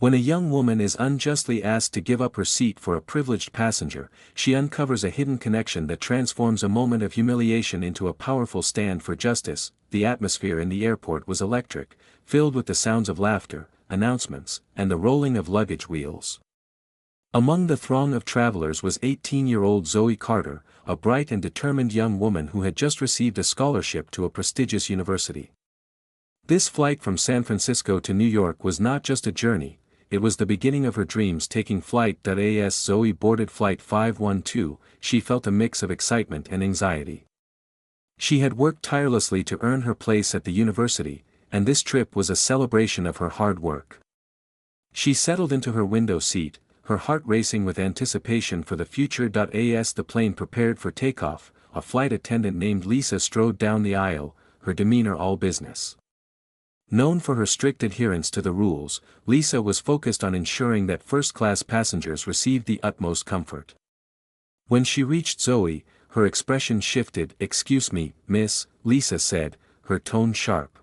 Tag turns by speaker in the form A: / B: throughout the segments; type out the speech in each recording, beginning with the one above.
A: When a young woman is unjustly asked to give up her seat for a privileged passenger, she uncovers a hidden connection that transforms a moment of humiliation into a powerful stand for justice. The atmosphere in the airport was electric, filled with the sounds of laughter, announcements, and the rolling of luggage wheels. Among the throng of travelers was 18-year-old Zoe Carter, a bright and determined young woman who had just received a scholarship to a prestigious university. This flight from San Francisco to New York was not just a journey, it was the beginning of her dreams taking flight. As Zoe boarded Flight 512, she felt a mix of excitement and anxiety. She had worked tirelessly to earn her place at the university, and this trip was a celebration of her hard work. She settled into her window seat, her heart racing with anticipation for the future. As the plane prepared for takeoff, a flight attendant named Lisa strode down the aisle, her demeanor all business. Known for her strict adherence to the rules, Lisa was focused on ensuring that first-class passengers received the utmost comfort. When she reached Zoe, her expression shifted. "Excuse me, miss," Lisa said, her tone sharp.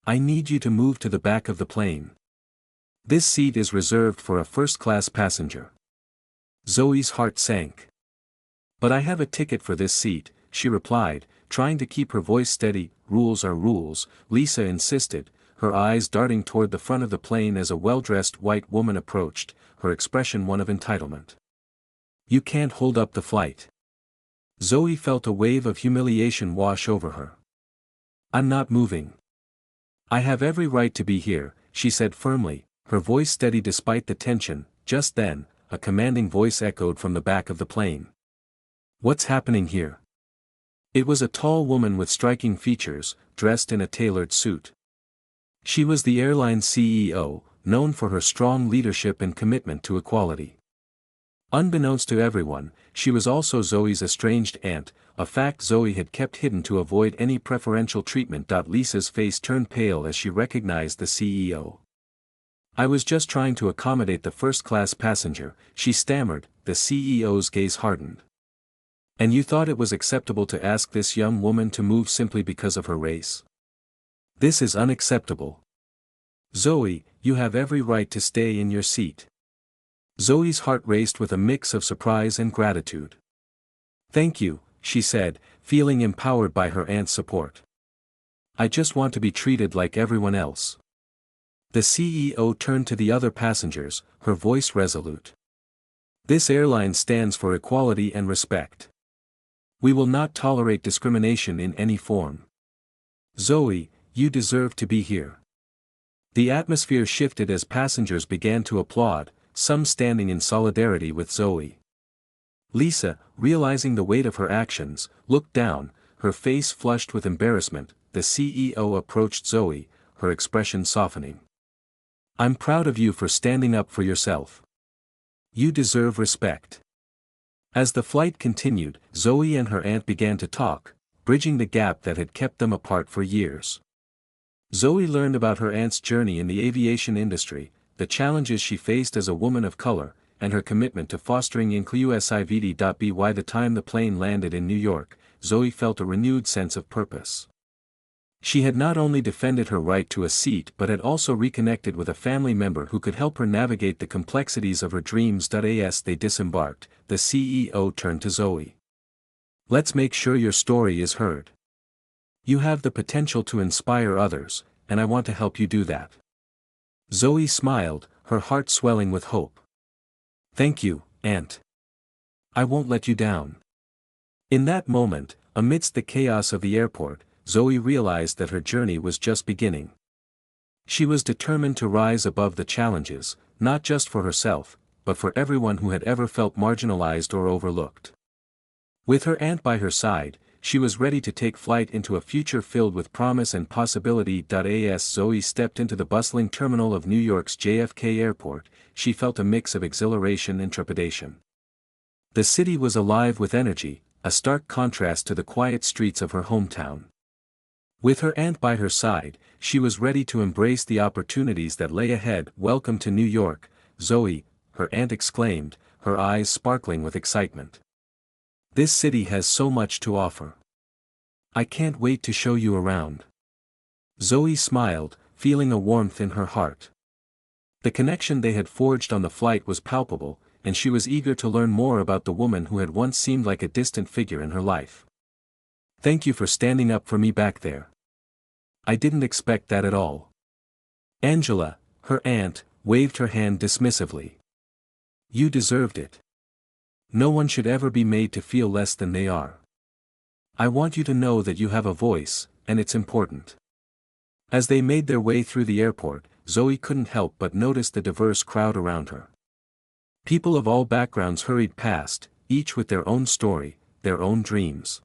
A: "I need you to move to the back of the plane. This seat is reserved for a first-class passenger." Zoe's heart sank. "But I have a ticket for this seat," she replied, trying to keep her voice steady. "Rules are rules," Lisa insisted, her eyes darting toward the front of the plane as a well-dressed white woman approached, her expression one of entitlement. "You can't hold up the flight." Zoe felt a wave of humiliation wash over her. "I'm not moving. I have every right to be here," she said firmly, her voice steady despite the tension. Just then, a commanding voice echoed from the back of the plane. "What's happening here?" It was a tall woman with striking features, dressed in a tailored suit. She was the airline's CEO, known for her strong leadership and commitment to equality. Unbeknownst to everyone, she was also Zoe's estranged aunt, a fact Zoe had kept hidden to avoid any preferential treatment. Lisa's face turned pale as she recognized the CEO. "I was just trying to accommodate the first-class passenger," she stammered. The CEO's gaze hardened. "And you thought it was acceptable to ask this young woman to move simply because of her race? This is unacceptable. Zoe, you have every right to stay in your seat." Zoe's heart raced with a mix of surprise and gratitude. "Thank you," she said, feeling empowered by her aunt's support. "I just want to be treated like everyone else." The CEO turned to the other passengers, her voice resolute. "This airline stands for equality and respect. We will not tolerate discrimination in any form. Zoe, you deserve to be here." The atmosphere shifted as passengers began to applaud, some standing in solidarity with Zoe. Lisa, realizing the weight of her actions, looked down, her face flushed with embarrassment. The CEO approached Zoe, her expression softening. "I'm proud of you for standing up for yourself. You deserve respect." As the flight continued, Zoe and her aunt began to talk, bridging the gap that had kept them apart for years. Zoe learned about her aunt's journey in the aviation industry, the challenges she faced as a woman of color, and her commitment to fostering inclusivity. By the time the plane landed in New York, Zoe felt a renewed sense of purpose. She had not only defended her right to a seat but had also reconnected with a family member who could help her navigate the complexities of her dreams. As they disembarked, the CEO turned to Zoe. "Let's make sure your story is heard. You have the potential to inspire others, and I want to help you do that." Zoe smiled, her heart swelling with hope. "Thank you, Aunt. I won't let you down." In that moment, amidst the chaos of the airport, Zoe realized that her journey was just beginning. She was determined to rise above the challenges, not just for herself, but for everyone who had ever felt marginalized or overlooked. With her aunt by her side, she was ready to take flight into a future filled with promise and possibility. As Zoe stepped into the bustling terminal of New York's JFK Airport, she felt a mix of exhilaration and trepidation. The city was alive with energy, a stark contrast to the quiet streets of her hometown. With her aunt by her side, she was ready to embrace the opportunities that lay ahead. "Welcome to New York, Zoe," her aunt exclaimed, her eyes sparkling with excitement. "This city has so much to offer. I can't wait to show you around." Zoe smiled, feeling a warmth in her heart. The connection they had forged on the flight was palpable, and she was eager to learn more about the woman who had once seemed like a distant figure in her life. "Thank you for standing up for me back there. I didn't expect that at all." Angela, her aunt, waved her hand dismissively. "You deserved it. No one should ever be made to feel less than they are. I want you to know that you have a voice, and it's important." As they made their way through the airport, Zoe couldn't help but notice the diverse crowd around her. People of all backgrounds hurried past, each with their own story, their own dreams.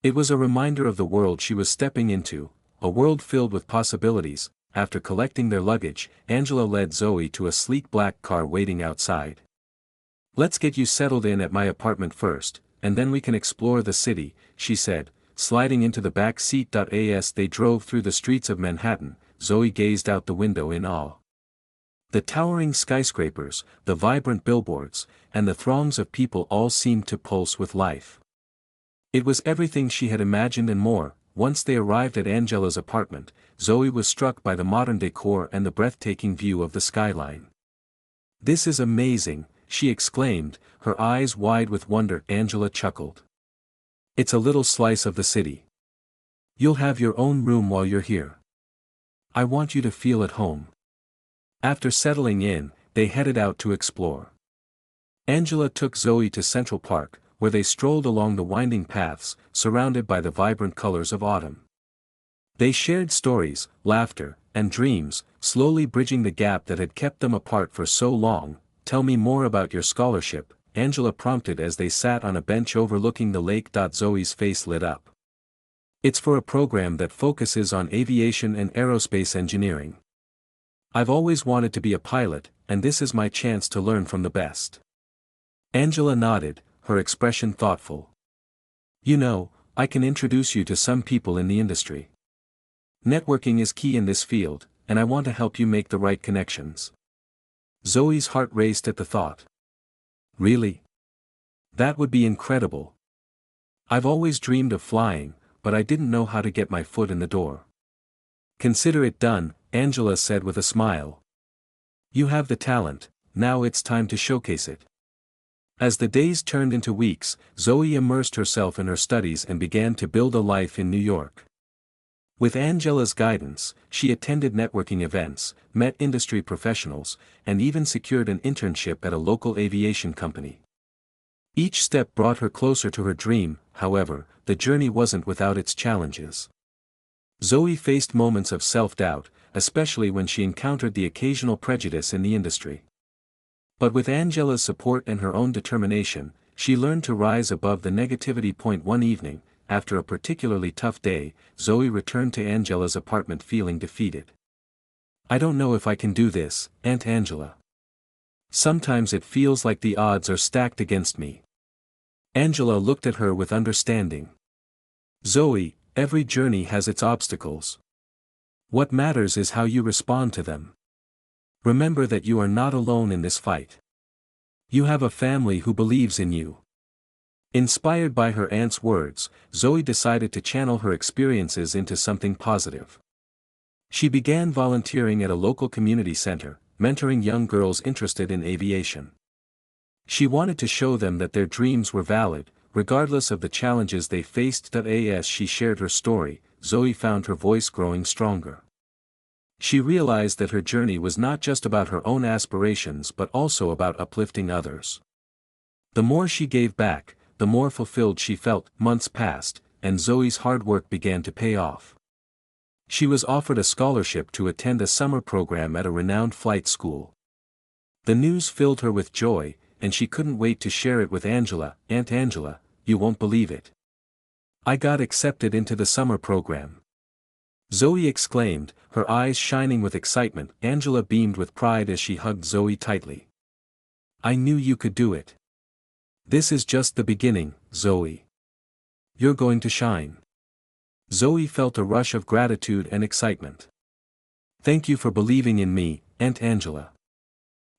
A: It was a reminder of the world she was stepping into, a world filled with possibilities. After collecting their luggage, Angela led Zoe to a sleek black car waiting outside. "Let's get you settled in at my apartment first, and then we can explore the city," she said, sliding into the back seat. As they drove through the streets of Manhattan, Zoe gazed out the window in awe. The towering skyscrapers, the vibrant billboards, and the throngs of people all seemed to pulse with life. It was everything she had imagined and more. Once they arrived at Angela's apartment, Zoe was struck by the modern decor and the breathtaking view of the skyline. "This is amazing," she exclaimed, her eyes wide with wonder. Angela chuckled. "It's a little slice of the city. You'll have your own room while you're here. I want you to feel at home." After settling in, they headed out to explore. Angela took Zoe to Central Park, where they strolled along the winding paths, surrounded by the vibrant colors of autumn. They shared stories, laughter, and dreams, slowly bridging the gap that had kept them apart for so long. "Tell me more about your scholarship," Angela prompted as they sat on a bench overlooking the lake. Zoe's face lit up. "It's for a program that focuses on aviation and aerospace engineering. I've always wanted to be a pilot, and this is my chance to learn from the best." Angela nodded, her expression thoughtful. "You know, I can introduce you to some people in the industry. Networking is key in this field, and I want to help you make the right connections." Zoe's heart raced at the thought. "Really? That would be incredible. I've always dreamed of flying, but I didn't know how to get my foot in the door." "Consider it done," Angela said with a smile. "You have the talent, now it's time to showcase it." As the days turned into weeks, Zoe immersed herself in her studies and began to build a life in New York. With Angela's guidance, she attended networking events, met industry professionals, and even secured an internship at a local aviation company. Each step brought her closer to her dream. However, the journey wasn't without its challenges. Zoe faced moments of self-doubt, especially when she encountered the occasional prejudice in the industry. But with Angela's support and her own determination, she learned to rise above the negativity. One evening, after a particularly tough day, Zoe returned to Angela's apartment feeling defeated. "I don't know if I can do this, Aunt Angela. Sometimes it feels like the odds are stacked against me." Angela looked at her with understanding. "Zoe, every journey has its obstacles. What matters is how you respond to them. Remember that you are not alone in this fight. You have a family who believes in you." Inspired by her aunt's words, Zoe decided to channel her experiences into something positive. She began volunteering at a local community center, mentoring young girls interested in aviation. She wanted to show them that their dreams were valid, regardless of the challenges they faced. As she shared her story, Zoe found her voice growing stronger. She realized that her journey was not just about her own aspirations but also about uplifting others. The more she gave back, the more fulfilled she felt. Months passed, and Zoe's hard work began to pay off. She was offered a scholarship to attend a summer program at a renowned flight school. The news filled her with joy, and she couldn't wait to share it with Angela. "Aunt Angela, you won't believe it. I got accepted into the summer program." Zoe exclaimed, her eyes shining with excitement. Angela beamed with pride as she hugged Zoe tightly. "I knew you could do it. This is just the beginning, Zoe. You're going to shine." Zoe felt a rush of gratitude and excitement. "Thank you for believing in me, Aunt Angela.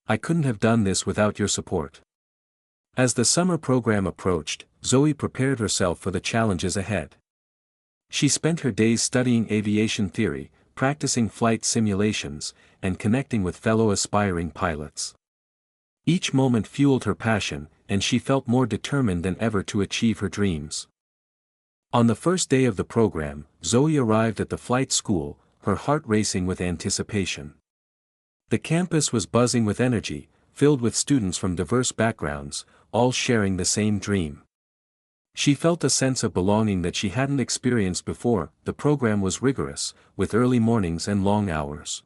A: I couldn't have done this without your support." As the summer program approached, Zoe prepared herself for the challenges ahead. She spent her days studying aviation theory, practicing flight simulations, and connecting with fellow aspiring pilots. Each moment fueled her passion, and she felt more determined than ever to achieve her dreams. On the first day of the program, Zoe arrived at the flight school, her heart racing with anticipation. The campus was buzzing with energy, filled with students from diverse backgrounds, all sharing the same dream. She felt a sense of belonging that she hadn't experienced before. The program was rigorous, with early mornings and long hours.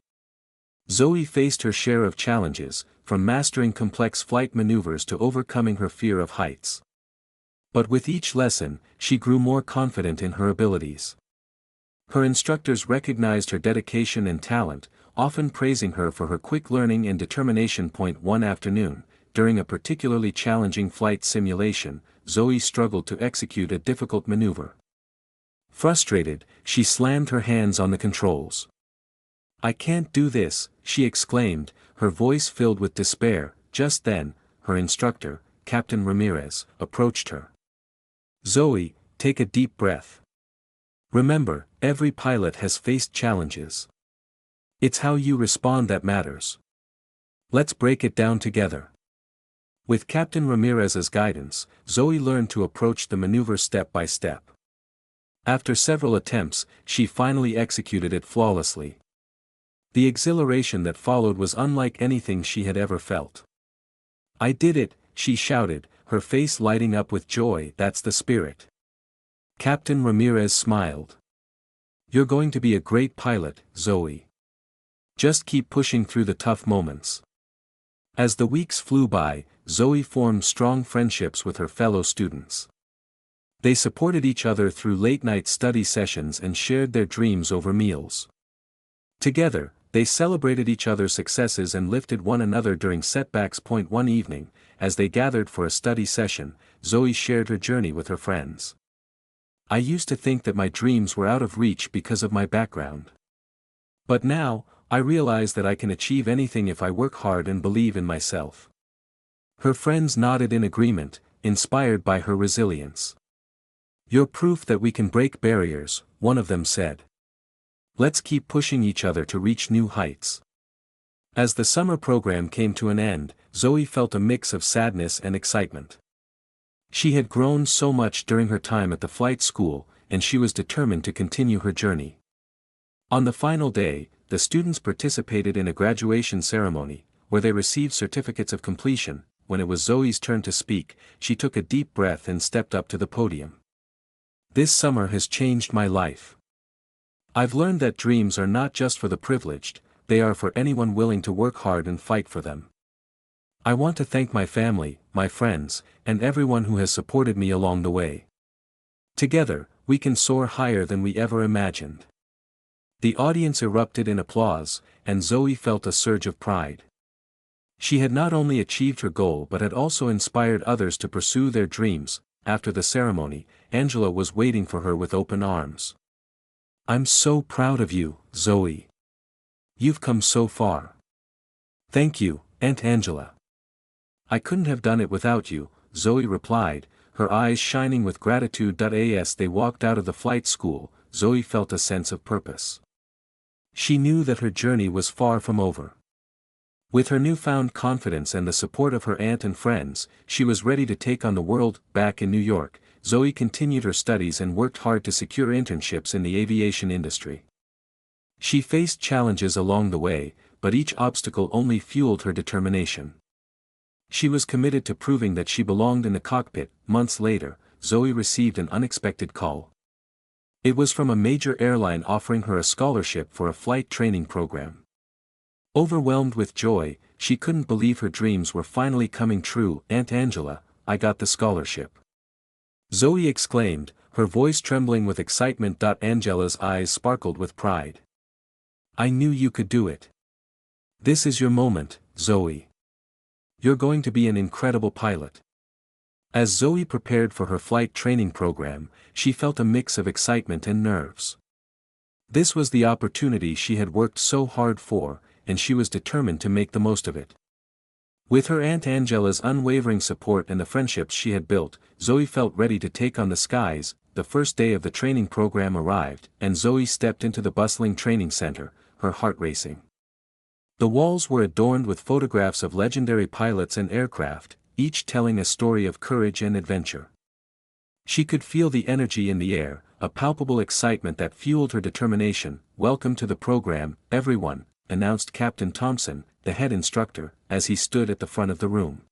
A: Zoe faced her share of challenges, from mastering complex flight maneuvers to overcoming her fear of heights. But with each lesson, she grew more confident in her abilities. Her instructors recognized her dedication and talent, often praising her for her quick learning and determination. One afternoon, during a particularly challenging flight simulation, Zoe struggled to execute a difficult maneuver. Frustrated, she slammed her hands on the controls. "I can't do this," she exclaimed, her voice filled with despair. Just then, her instructor, Captain Ramirez, approached her. "Zoe, take a deep breath. Remember, every pilot has faced challenges. It's how you respond that matters. Let's break it down together." With Captain Ramirez's guidance, Zoe learned to approach the maneuver step by step. After several attempts, she finally executed it flawlessly. The exhilaration that followed was unlike anything she had ever felt. "I did it," she shouted, her face lighting up with joy. "That's the spirit." Captain Ramirez smiled. "You're going to be a great pilot, Zoe. Just keep pushing through the tough moments." As the weeks flew by, Zoe formed strong friendships with her fellow students. They supported each other through late-night study sessions and shared their dreams over meals. Together, they celebrated each other's successes and lifted one another during setbacks. One evening, as they gathered for a study session, Zoe shared her journey with her friends. "I used to think that my dreams were out of reach because of my background. But now, I realize that I can achieve anything if I work hard and believe in myself." Her friends nodded in agreement, inspired by her resilience. "You're proof that we can break barriers," one of them said. "Let's keep pushing each other to reach new heights." As the summer program came to an end, Zoe felt a mix of sadness and excitement. She had grown so much during her time at the flight school, and she was determined to continue her journey. On the final day, the students participated in a graduation ceremony, where they received certificates of completion. When it was Zoe's turn to speak, she took a deep breath and stepped up to the podium. "This summer has changed my life. I've learned that dreams are not just for the privileged, they are for anyone willing to work hard and fight for them. I want to thank my family, my friends, and everyone who has supported me along the way. Together, we can soar higher than we ever imagined." The audience erupted in applause, and Zoe felt a surge of pride. She had not only achieved her goal but had also inspired others to pursue their dreams. After the ceremony, Angela was waiting for her with open arms. "I'm so proud of you, Zoe. You've come so far." "Thank you, Aunt Angela. I couldn't have done it without you," Zoe replied, her eyes shining with gratitude. As they walked out of the flight school, Zoe felt a sense of purpose. She knew that her journey was far from over. With her newfound confidence and the support of her aunt and friends, she was ready to take on the world. Back in New York, Zoe continued her studies and worked hard to secure internships in the aviation industry. She faced challenges along the way, but each obstacle only fueled her determination. She was committed to proving that she belonged in the cockpit. Months later, Zoe received an unexpected call. It was from a major airline offering her a scholarship for a flight training program. Overwhelmed with joy, she couldn't believe her dreams were finally coming true. "Aunt Angela, I got the scholarship," Zoe exclaimed, her voice trembling with excitement. Angela's eyes sparkled with pride. "I knew you could do it. This is your moment, Zoe. You're going to be an incredible pilot." As Zoe prepared for her flight training program, she felt a mix of excitement and nerves. This was the opportunity she had worked so hard for, and she was determined to make the most of it. With her Aunt Angela's unwavering support and the friendships she had built, Zoe felt ready to take on the skies. the first day of the training program arrived, and Zoe stepped into the bustling training center, her heart racing. The walls were adorned with photographs of legendary pilots and aircraft, each telling a story of courage and adventure. She could feel the energy in the air, a palpable excitement that fueled her determination. "Welcome to the program, everyone," announced Captain Thompson, the head instructor, as he stood at the front of the room.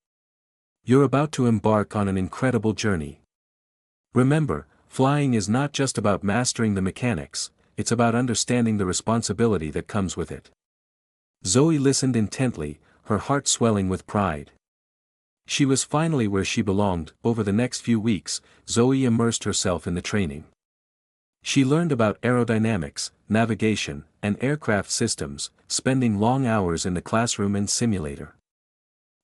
A: "You're about to embark on an incredible journey. Remember, flying is not just about mastering the mechanics, it's about understanding the responsibility that comes with it." Zoe listened intently, her heart swelling with pride. She was finally where she belonged. Over the next few weeks, Zoe immersed herself in the training. She learned about aerodynamics, navigation, and aircraft systems, spending long hours in the classroom and simulator.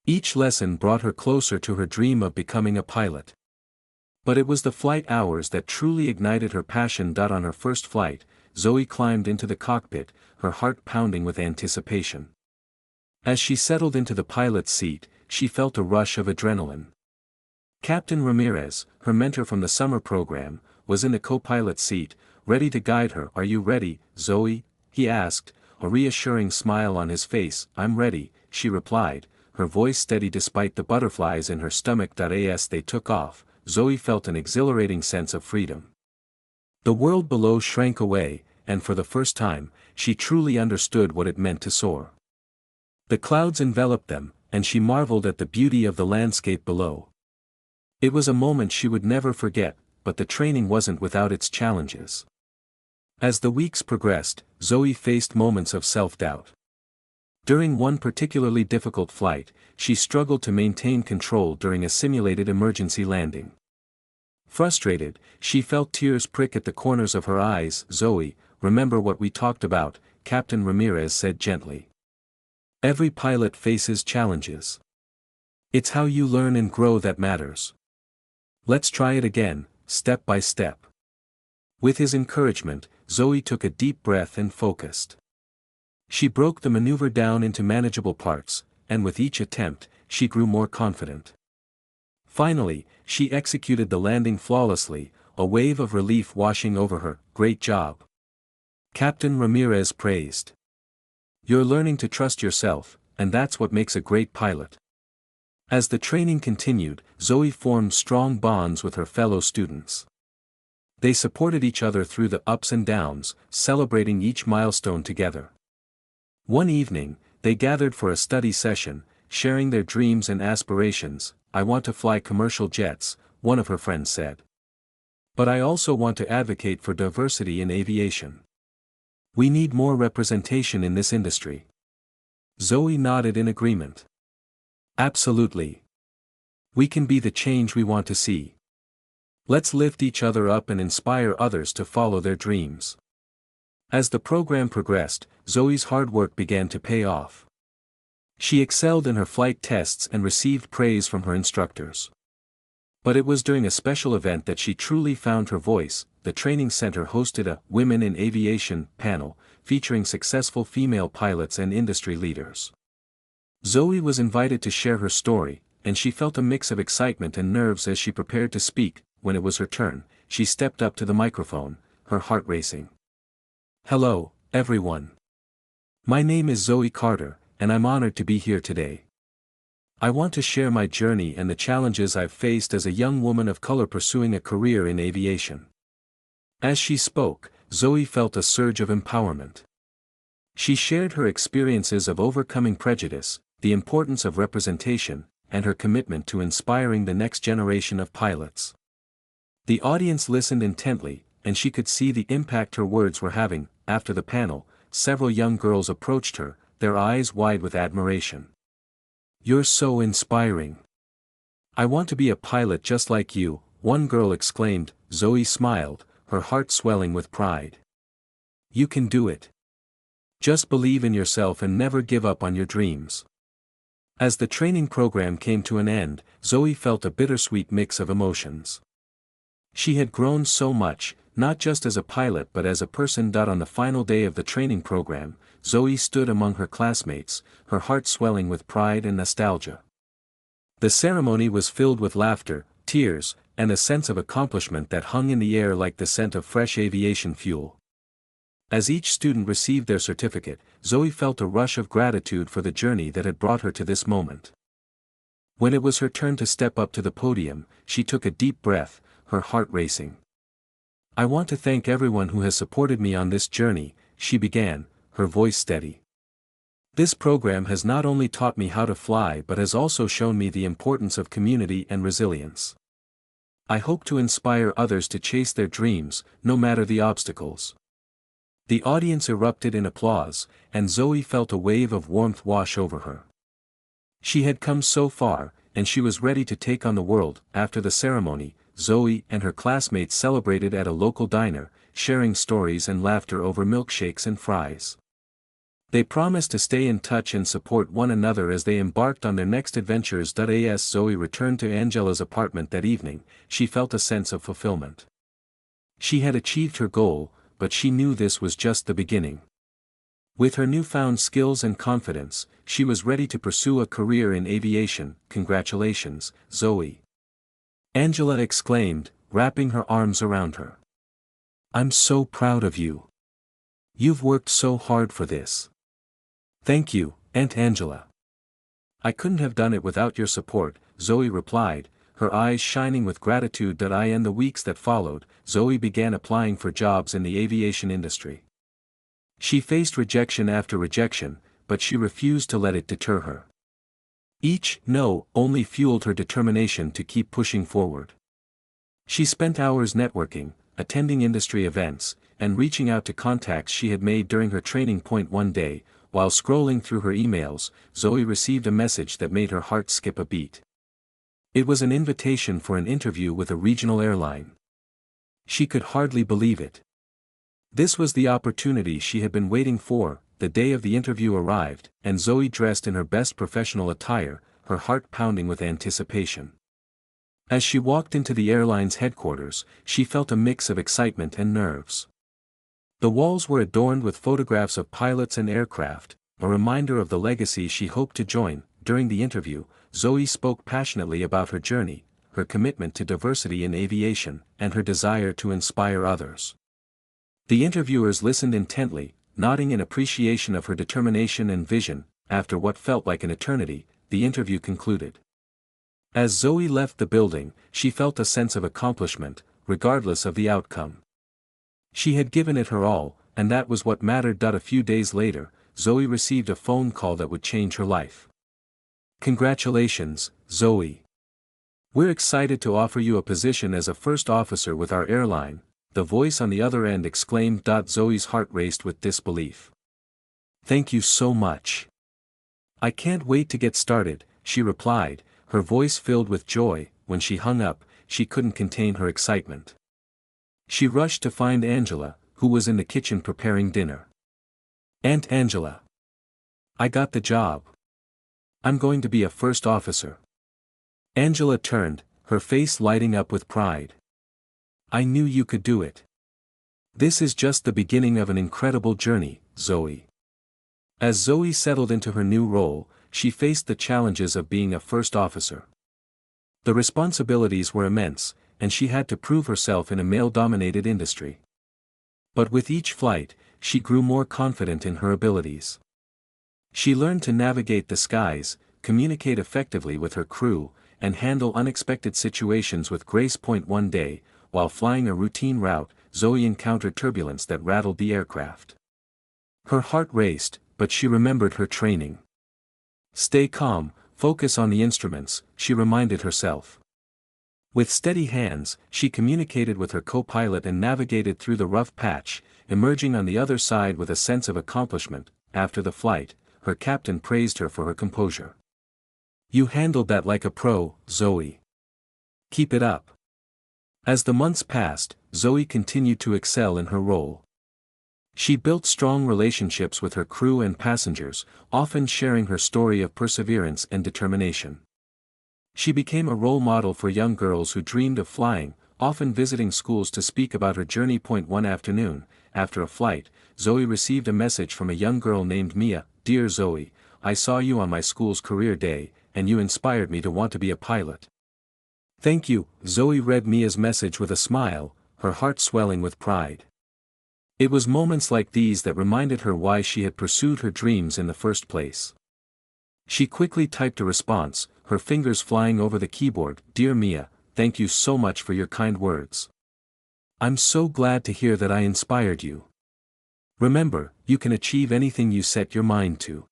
A: Each lesson brought her closer to her dream of becoming a pilot. But it was the flight hours that truly ignited her passion. On her first flight, Zoe climbed into the cockpit, her heart pounding with anticipation. As she settled into the pilot's seat, she felt a rush of adrenaline. Captain Ramirez, her mentor from the summer program, was in the co-pilot seat, ready to guide her. "Are you ready, Zoe?" he asked, a reassuring smile on his face. "I'm ready," she replied, her voice steady despite the butterflies in her stomach. As they took off, Zoe felt an exhilarating sense of freedom. The world below shrank away, and for the first time, she truly understood what it meant to soar. The clouds enveloped them, and she marveled at the beauty of the landscape below. It was a moment she would never forget, but the training wasn't without its challenges. As the weeks progressed, Zoe faced moments of self-doubt. During one particularly difficult flight, she struggled to maintain control during a simulated emergency landing. Frustrated, she felt tears prick at the corners of her eyes. "Zoe, remember what we talked about," Captain Ramirez said gently. "Every pilot faces challenges. It's how you learn and grow that matters. Let's try it again, step by step." With his encouragement, Zoe took a deep breath and focused. She broke the maneuver down into manageable parts, and with each attempt, she grew more confident. Finally, she executed the landing flawlessly, a wave of relief washing over her. "Great job," Captain Ramirez praised. "You're learning to trust yourself, and that's what makes a great pilot." As the training continued, Zoe formed strong bonds with her fellow students. They supported each other through the ups and downs, celebrating each milestone together. One evening, they gathered for a study session, sharing their dreams and aspirations. "I want to fly commercial jets," one of her friends said. "But I also want to advocate for diversity in aviation. We need more representation in this industry." Zoe nodded in agreement. "Absolutely. We can be the change we want to see. Let's lift each other up and inspire others to follow their dreams." As the program progressed, Zoe's hard work began to pay off. She excelled in her flight tests and received praise from her instructors. But it was during a special event that she truly found her voice. The training center hosted a "Women in Aviation" panel, featuring successful female pilots and industry leaders. Zoe was invited to share her story, and she felt a mix of excitement and nerves as she prepared to speak. When it was her turn, she stepped up to the microphone, her heart racing. "Hello, everyone. My name is Zoe Carter, and I'm honored to be here today. I want to share my journey and the challenges I've faced as a young woman of color pursuing a career in aviation." As she spoke, Zoe felt a surge of empowerment. She shared her experiences of overcoming prejudice, the importance of representation, and her commitment to inspiring the next generation of pilots. The audience listened intently, and she could see the impact her words were having. After the panel, several young girls approached her, their eyes wide with admiration. "You're so inspiring. I want to be a pilot just like you," one girl exclaimed. Zoe smiled, her heart swelling with pride. "You can do it. Just believe in yourself and never give up on your dreams." As the training program came to an end, Zoe felt a bittersweet mix of emotions. She had grown so much, not just as a pilot but as a person. On the final day of the training program, Zoe stood among her classmates, her heart swelling with pride and nostalgia. The ceremony was filled with laughter, tears, and a sense of accomplishment that hung in the air like the scent of fresh aviation fuel. As each student received their certificate, Zoe felt a rush of gratitude for the journey that had brought her to this moment. When it was her turn to step up to the podium, she took a deep breath, her heart racing. "I want to thank everyone who has supported me on this journey," she began, her voice steady. "This program has not only taught me how to fly but has also shown me the importance of community and resilience. I hope to inspire others to chase their dreams, no matter the obstacles." The audience erupted in applause, and Zoe felt a wave of warmth wash over her. She had come so far, and she was ready to take on the world. After the ceremony, Zoe and her classmates celebrated at a local diner, sharing stories and laughter over milkshakes and fries. They promised to stay in touch and support one another as they embarked on their next adventures. As Zoe returned to Angela's apartment that evening, she felt a sense of fulfillment. She had achieved her goal, but she knew this was just the beginning. With her newfound skills and confidence, she was ready to pursue a career in aviation. "Congratulations, Zoe!" Angela exclaimed, wrapping her arms around her. "I'm so proud of you. You've worked so hard for this." "Thank you, Aunt Angela. I couldn't have done it without your support," Zoe replied, her eyes shining with gratitude. In the weeks that followed, Zoe began applying for jobs in the aviation industry. She faced rejection after rejection, but she refused to let it deter her. Each "no" only fueled her determination to keep pushing forward. She spent hours networking, attending industry events, and reaching out to contacts she had made during her training. One day, while scrolling through her emails, Zoe received a message that made her heart skip a beat. It was an invitation for an interview with a regional airline. She could hardly believe it. This was the opportunity she had been waiting for. The day of the interview arrived, and Zoe dressed in her best professional attire, her heart pounding with anticipation. As she walked into the airline's headquarters, she felt a mix of excitement and nerves. The walls were adorned with photographs of pilots and aircraft, a reminder of the legacy she hoped to join. During the interview, Zoe spoke passionately about her journey, her commitment to diversity in aviation, and her desire to inspire others. The interviewers listened intently, nodding in appreciation of her determination and vision. After what felt like an eternity, the interview concluded. As Zoe left the building, she felt a sense of accomplishment, regardless of the outcome. She had given it her all, and that was what mattered. A few days later, Zoe received a phone call that would change her life. "Congratulations, Zoe. We're excited to offer you a position as a first officer with our airline," the voice on the other end exclaimed. Zoe's heart raced with disbelief. "Thank you so much. I can't wait to get started," she replied, her voice filled with joy. When she hung up, she couldn't contain her excitement. She rushed to find Angela, who was in the kitchen preparing dinner. "Aunt Angela. I got the job. I'm going to be a first officer." Angela turned, her face lighting up with pride. "I knew you could do it. This is just the beginning of an incredible journey, Zoe." As Zoe settled into her new role, she faced the challenges of being a first officer. The responsibilities were immense, and she had to prove herself in a male-dominated industry. But with each flight, she grew more confident in her abilities. She learned to navigate the skies, communicate effectively with her crew, and handle unexpected situations with grace. One day, while flying a routine route, Zoe encountered turbulence that rattled the aircraft. Her heart raced, but she remembered her training. "Stay calm, focus on the instruments," she reminded herself. With steady hands, she communicated with her co-pilot and navigated through the rough patch, emerging on the other side with a sense of accomplishment. After the flight, her captain praised her for her composure. "You handled that like a pro, Zoe. Keep it up." As the months passed, Zoe continued to excel in her role. She built strong relationships with her crew and passengers, often sharing her story of perseverance and determination. She became a role model for young girls who dreamed of flying, often visiting schools to speak about her journey. One afternoon, after a flight, Zoe received a message from a young girl named Mia. "Dear Zoe, I saw you on my school's career day, and you inspired me to want to be a pilot. Thank you, Zoe read Mia's message with a smile, her heart swelling with pride. It was moments like these that reminded her why she had pursued her dreams in the first place. She quickly typed a response, her fingers flying over the keyboard. Dear Mia, thank you so much for your kind words. I'm so glad to hear that I inspired you. Remember, you can achieve anything you set your mind to.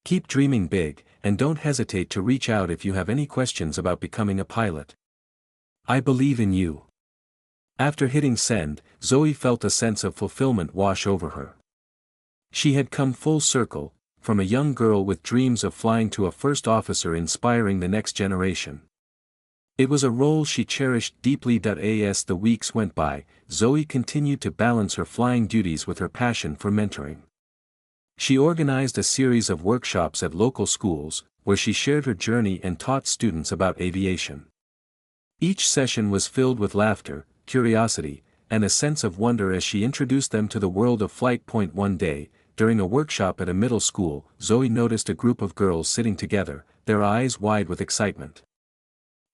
A: Keep dreaming big, and don't hesitate to reach out if you have any questions about becoming a pilot. I believe in you. After hitting send, Zoe felt a sense of fulfillment wash over her. She had come full circle, from a young girl with dreams of flying to a first officer inspiring the next generation. It was a role she cherished deeply. As the weeks went by, Zoe continued to balance her flying duties with her passion for mentoring. She organized a series of workshops at local schools, where she shared her journey and taught students about aviation. Each session was filled with laughter, curiosity, and a sense of wonder as she introduced them to the world of flight. One day, during a workshop at a middle school, Zoe noticed a group of girls sitting together, their eyes wide with excitement.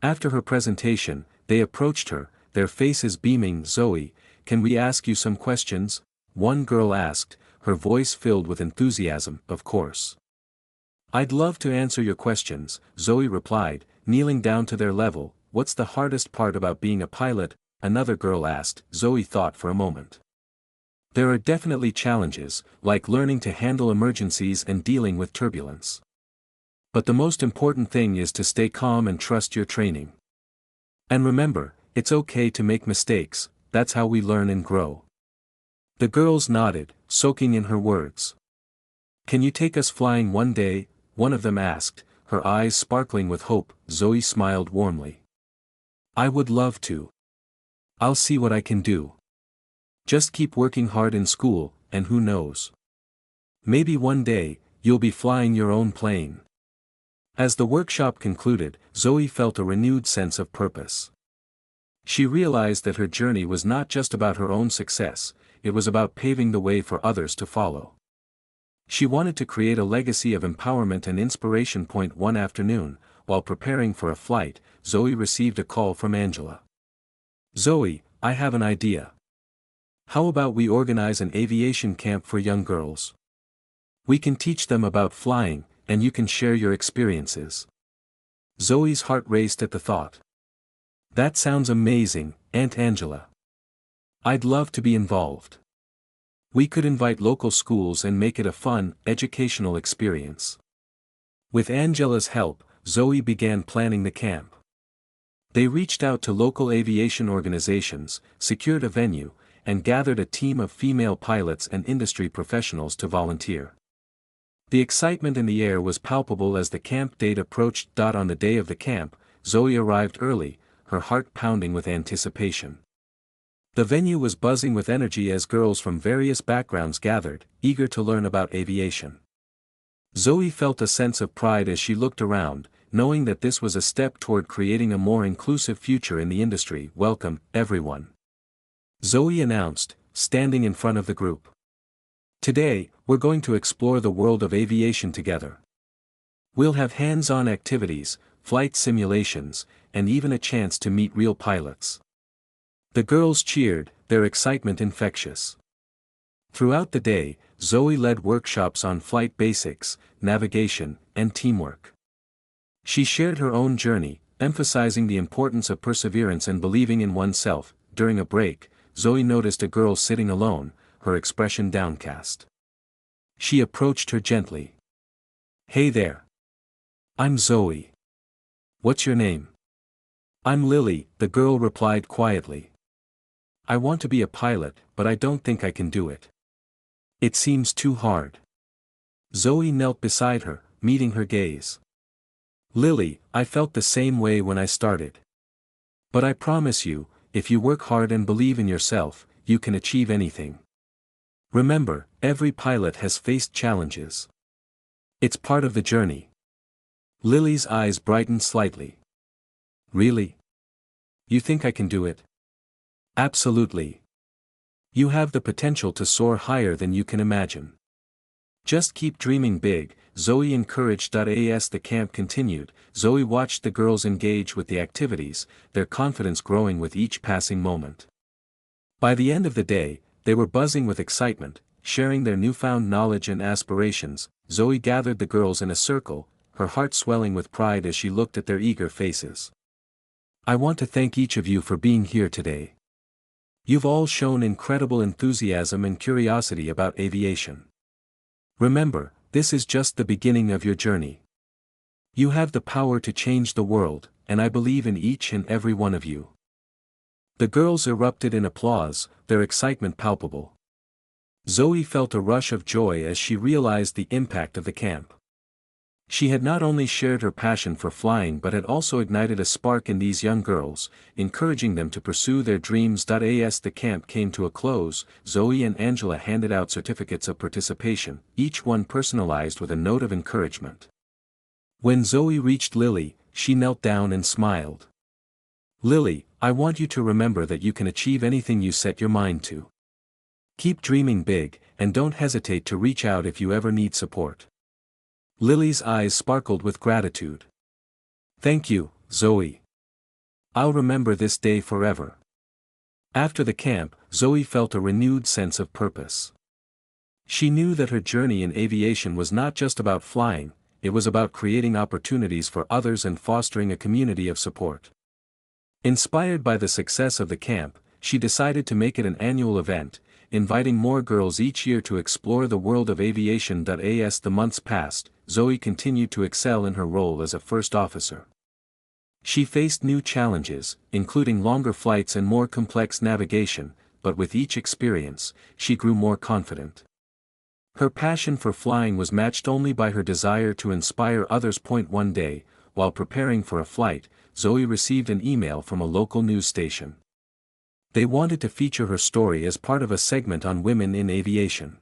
A: After her presentation, they approached her, their faces beaming. Zoe, can we ask you some questions? One girl asked, her voice filled with enthusiasm. Of course. I'd love to answer your questions, Zoe replied, kneeling down to their level. What's the hardest part about being a pilot? Another girl asked. Zoe thought for a moment. There are definitely challenges, like learning to handle emergencies and dealing with turbulence. But the most important thing is to stay calm and trust your training. And remember, it's okay to make mistakes, that's how we learn and grow. The girls nodded, soaking in her words. Can you take us flying one day? One of them asked, her eyes sparkling with hope. Zoe smiled warmly. I would love to. I'll see what I can do. Just keep working hard in school, and who knows? Maybe one day, you'll be flying your own plane. As the workshop concluded, Zoe felt a renewed sense of purpose. She realized that her journey was not just about her own success, it was about paving the way for others to follow. She wanted to create a legacy of empowerment and inspiration. One afternoon, while preparing for a flight, Zoe received a call from Angela. Zoe, I have an idea. How about we organize an aviation camp for young girls? We can teach them about flying, and you can share your experiences. Zoe's heart raced at the thought. That sounds amazing, Aunt Angela. I'd love to be involved. We could invite local schools and make it a fun, educational experience. With Angela's help, Zoe began planning the camp. They reached out to local aviation organizations, secured a venue, and gathered a team of female pilots and industry professionals to volunteer. The excitement in the air was palpable as the camp date approached. On the day of the camp, Zoe arrived early, her heart pounding with anticipation. The venue was buzzing with energy as girls from various backgrounds gathered, eager to learn about aviation. Zoe felt a sense of pride as she looked around, knowing that this was a step toward creating a more inclusive future in the industry. Welcome, everyone. Zoe announced, standing in front of the group. Today, we're going to explore the world of aviation together. We'll have hands-on activities, flight simulations, and even a chance to meet real pilots. The girls cheered, their excitement infectious. Throughout the day, Zoe led workshops on flight basics, navigation, and teamwork. She shared her own journey, emphasizing the importance of perseverance and believing in oneself. During a break, Zoe noticed a girl sitting alone, her expression downcast. She approached her gently. Hey there. I'm Zoe. What's your name? I'm Lily, the girl replied quietly. I want to be a pilot, but I don't think I can do it. It seems too hard. Zoe knelt beside her, meeting her gaze. Lily, I felt the same way when I started. But I promise you, if you work hard and believe in yourself, you can achieve anything. Remember, every pilot has faced challenges. It's part of the journey. Lily's eyes brightened slightly. Really? You think I can do it? Absolutely. You have the potential to soar higher than you can imagine. Just keep dreaming big. Zoe encouraged. As the camp continued, Zoe watched the girls engage with the activities, their confidence growing with each passing moment. By the end of the day, they were buzzing with excitement, sharing their newfound knowledge and aspirations. Zoe gathered the girls in a circle, her heart swelling with pride as she looked at their eager faces. "I want to thank each of you for being here today. You've all shown incredible enthusiasm and curiosity about aviation. Remember, this is just the beginning of your journey. You have the power to change the world, and I believe in each and every one of you." The girls erupted in applause, their excitement palpable. Zoe felt a rush of joy as she realized the impact of the camp. She had not only shared her passion for flying but had also ignited a spark in these young girls, encouraging them to pursue their dreams. As the camp came to a close, Zoe and Angela handed out certificates of participation, each one personalized with a note of encouragement. When Zoe reached Lily, she knelt down and smiled. "Lily, I want you to remember that you can achieve anything you set your mind to. Keep dreaming big, and don't hesitate to reach out if you ever need support." Lily's eyes sparkled with gratitude. "Thank you, Zoe. I'll remember this day forever." After the camp, Zoe felt a renewed sense of purpose. She knew that her journey in aviation was not just about flying, it was about creating opportunities for others and fostering a community of support. Inspired by the success of the camp, she decided to make it an annual event, inviting more girls each year to explore the world of aviation. As the months passed, Zoe continued to excel in her role as a first officer. She faced new challenges, including longer flights and more complex navigation, but with each experience, she grew more confident. Her passion for flying was matched only by her desire to inspire others. One day, while preparing for a flight, Zoe received an email from a local news station. They wanted to feature her story as part of a segment on women in aviation.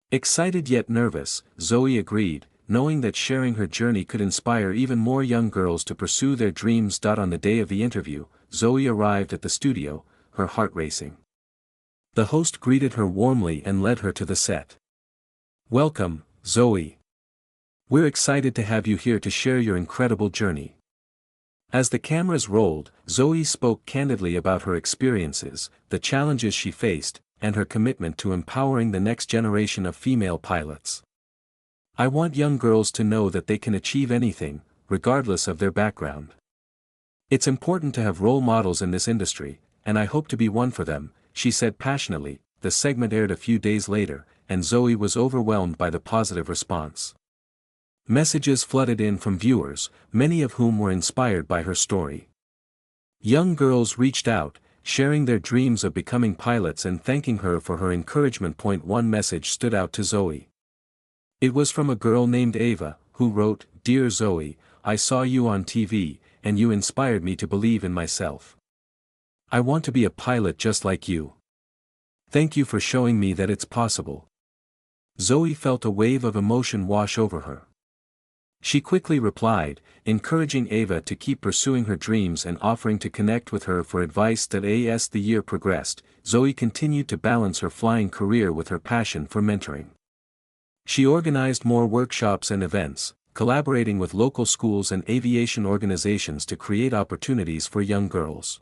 A: Excited yet nervous, Zoe agreed, knowing that sharing her journey could inspire even more young girls to pursue their dreams. On the day of the interview, Zoe arrived at the studio, her heart racing. The host greeted her warmly and led her to the set. "Welcome, Zoe. We're excited to have you here to share your incredible journey." As the cameras rolled, Zoe spoke candidly about her experiences, the challenges she faced, and her commitment to empowering the next generation of female pilots. "I want young girls to know that they can achieve anything, regardless of their background. It's important to have role models in this industry, and I hope to be one for them," she said passionately. The segment aired a few days later, and Zoe was overwhelmed by the positive response. Messages flooded in from viewers, many of whom were inspired by her story. Young girls reached out, sharing their dreams of becoming pilots and thanking her for her encouragement. One message stood out to Zoe. It was from a girl named Ava, who wrote, "Dear Zoe, I saw you on TV, and you inspired me to believe in myself. I want to be a pilot just like you. Thank you for showing me that it's possible." Zoe felt a wave of emotion wash over her. She quickly replied, encouraging Ava to keep pursuing her dreams and offering to connect with her for advice. As the year progressed, Zoe continued to balance her flying career with her passion for mentoring. She organized more workshops and events, collaborating with local schools and aviation organizations to create opportunities for young girls.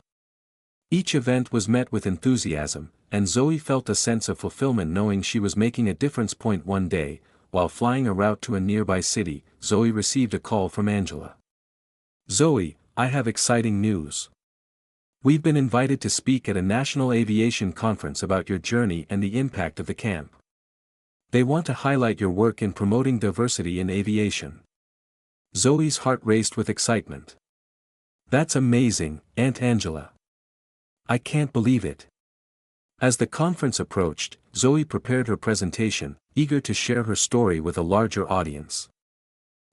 A: Each event was met with enthusiasm, and Zoe felt a sense of fulfillment knowing she was making a difference. One day, while flying a route to a nearby city, Zoe received a call from Angela. "Zoe, I have exciting news. We've been invited to speak at a national aviation conference about your journey and the impact of the camp. They want to highlight your work in promoting diversity in aviation." Zoe's heart raced with excitement. "That's amazing, Aunt Angela. I can't believe it." As the conference approached, Zoe prepared her presentation, eager to share her story with a larger audience.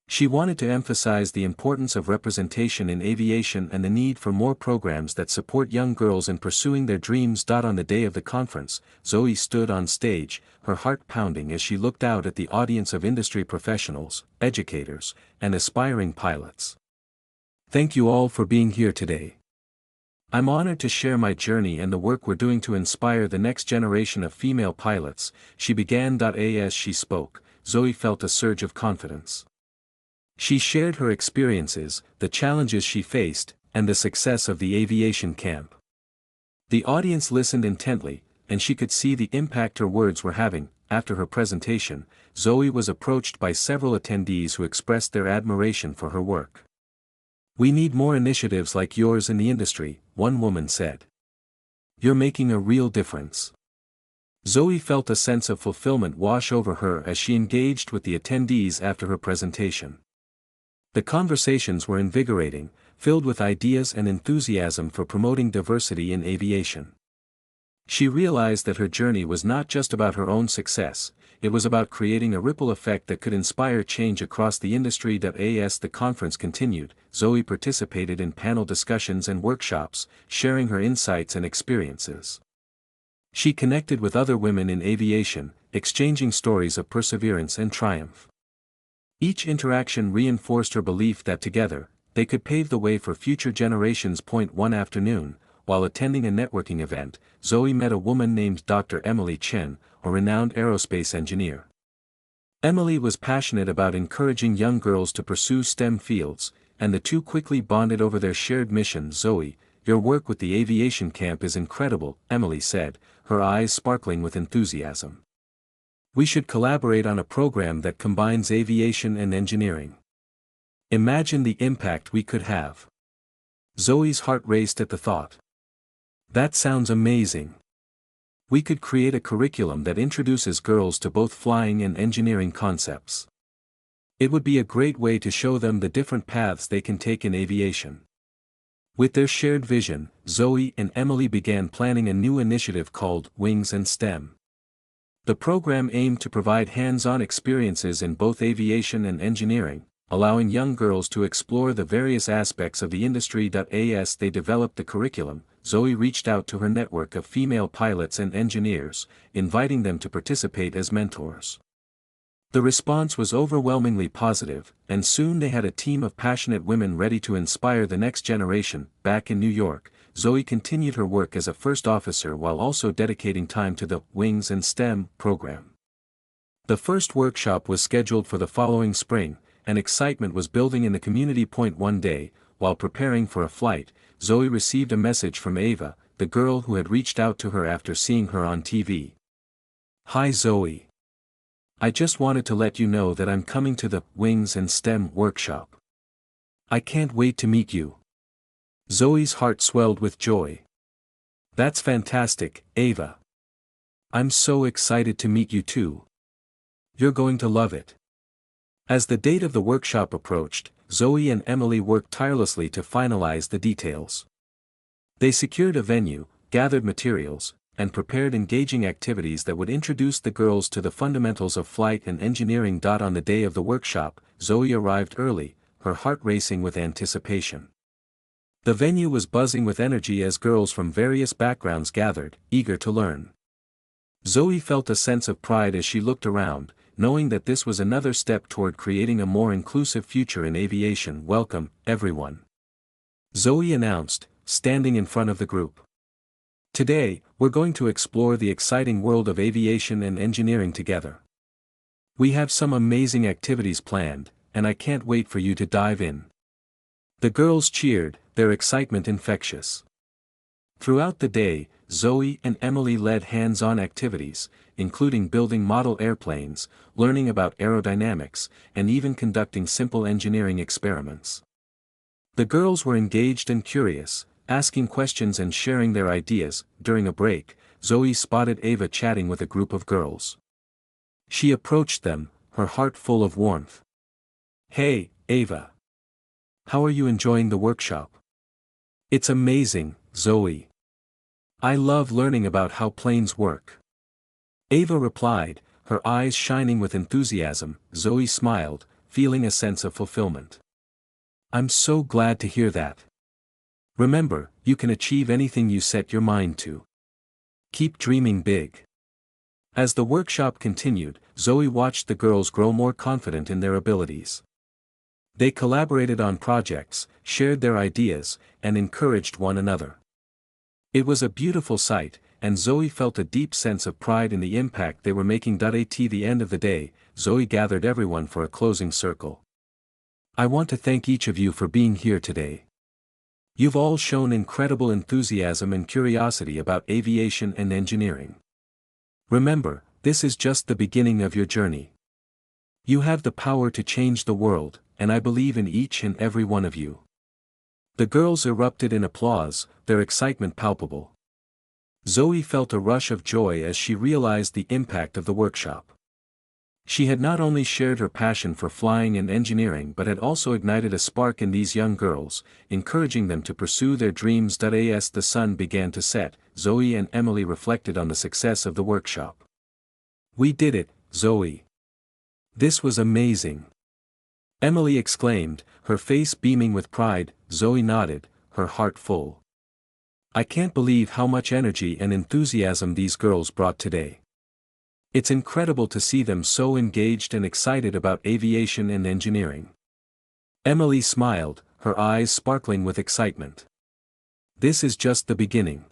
A: She wanted to emphasize the importance of representation in aviation and the need for more programs that support young girls in pursuing their dreams. On the day of the conference, Zoe stood on stage, her heart pounding as she looked out at the audience of industry professionals, educators, and aspiring pilots. "Thank you all for being here today. I'm honored to share my journey and the work we're doing to inspire the next generation of female pilots," she began. As she spoke, Zoe felt a surge of confidence. She shared her experiences, the challenges she faced, and the success of the aviation camp. The audience listened intently, and she could see the impact her words were having. After her presentation, Zoe was approached by several attendees who expressed their admiration for her work. "We need more initiatives like yours in the industry," one woman said. "You're making a real difference." Zoe felt a sense of fulfillment wash over her as she engaged with the attendees after her presentation. The conversations were invigorating, filled with ideas and enthusiasm for promoting diversity in aviation. She realized that her journey was not just about her own success, it was about creating a ripple effect that could inspire change across the industry. As the conference continued, Zoe participated in panel discussions and workshops, sharing her insights and experiences. She connected with other women in aviation, exchanging stories of perseverance and triumph. Each interaction reinforced her belief that together, they could pave the way for future generations. One afternoon, while attending a networking event, Zoe met a woman named Dr. Emily Chen, a renowned aerospace engineer. Emily was passionate about encouraging young girls to pursue STEM fields, and the two quickly bonded over their shared mission. "Zoe, your work with the aviation camp is incredible," Emily said, her eyes sparkling with enthusiasm. "We should collaborate on a program that combines aviation and engineering. Imagine the impact we could have." Zoe's heart raced at the thought. "That sounds amazing. We could create a curriculum that introduces girls to both flying and engineering concepts. It would be a great way to show them the different paths they can take in aviation." With their shared vision, Zoe and Emily began planning a new initiative called Wings and STEM. The program aimed to provide hands-on experiences in both aviation and engineering, allowing young girls to explore the various aspects of the industry. As they developed the curriculum, Zoe reached out to her network of female pilots and engineers, inviting them to participate as mentors. The response was overwhelmingly positive, and soon they had a team of passionate women ready to inspire the next generation. Back in New York, Zoe continued her work as a first officer while also dedicating time to the Wings and STEM program. The first workshop was scheduled for the following spring, and excitement was building in the community. One day, while preparing for a flight, Zoe received a message from Ava, the girl who had reached out to her after seeing her on TV. "Hi Zoe. I just wanted to let you know that I'm coming to the Wings and STEM workshop. I can't wait to meet you." Zoe's heart swelled with joy. "That's fantastic, Ava. I'm so excited to meet you too. You're going to love it." As the date of the workshop approached, Zoe and Emily worked tirelessly to finalize the details. They secured a venue, gathered materials, and prepared engaging activities that would introduce the girls to the fundamentals of flight and engineering. On the day of the workshop, Zoe arrived early, her heart racing with anticipation. The venue was buzzing with energy as girls from various backgrounds gathered, eager to learn. Zoe felt a sense of pride as she looked around, knowing that this was another step toward creating a more inclusive future in aviation. "Welcome, everyone," Zoe announced, standing in front of the group. "Today, we're going to explore the exciting world of aviation and engineering together. We have some amazing activities planned, and I can't wait for you to dive in." The girls cheered, their excitement infectious. Throughout the day, Zoe and Emily led hands-on activities, including building model airplanes, learning about aerodynamics, and even conducting simple engineering experiments. The girls were engaged and curious, asking questions and sharing their ideas. During a break, Zoe spotted Ava chatting with a group of girls. She approached them, her heart full of warmth. "Hey, Ava. How are you enjoying the workshop?" "It's amazing, Zoe. I love learning about how planes work," Ava replied, her eyes shining with enthusiasm. Zoe smiled, feeling a sense of fulfillment. "I'm so glad to hear that. Remember, you can achieve anything you set your mind to. Keep dreaming big." As the workshop continued, Zoe watched the girls grow more confident in their abilities. They collaborated on projects, shared their ideas, and encouraged one another. It was a beautiful sight, and Zoe felt a deep sense of pride in the impact they were making. At the end of the day, Zoe gathered everyone for a closing circle. I want to thank each of you for being here today. You've all shown incredible enthusiasm and curiosity about aviation and engineering. Remember, this is just the beginning of your journey. You have the power to change the world, and I believe in each and every one of you. The girls erupted in applause, their excitement palpable. Zoe felt a rush of joy as she realized the impact of the workshop. She had not only shared her passion for flying and engineering but had also ignited a spark in these young girls, encouraging them to pursue their dreams. As the sun began to set, Zoe and Emily reflected on the success of the workshop. We did it, Zoe. This was amazing. Emily exclaimed, her face beaming with pride. Zoe nodded, her heart full. I can't believe how much energy and enthusiasm these girls brought today. It's incredible to see them so engaged and excited about aviation and engineering. Emily smiled, her eyes sparkling with excitement. This is just the beginning.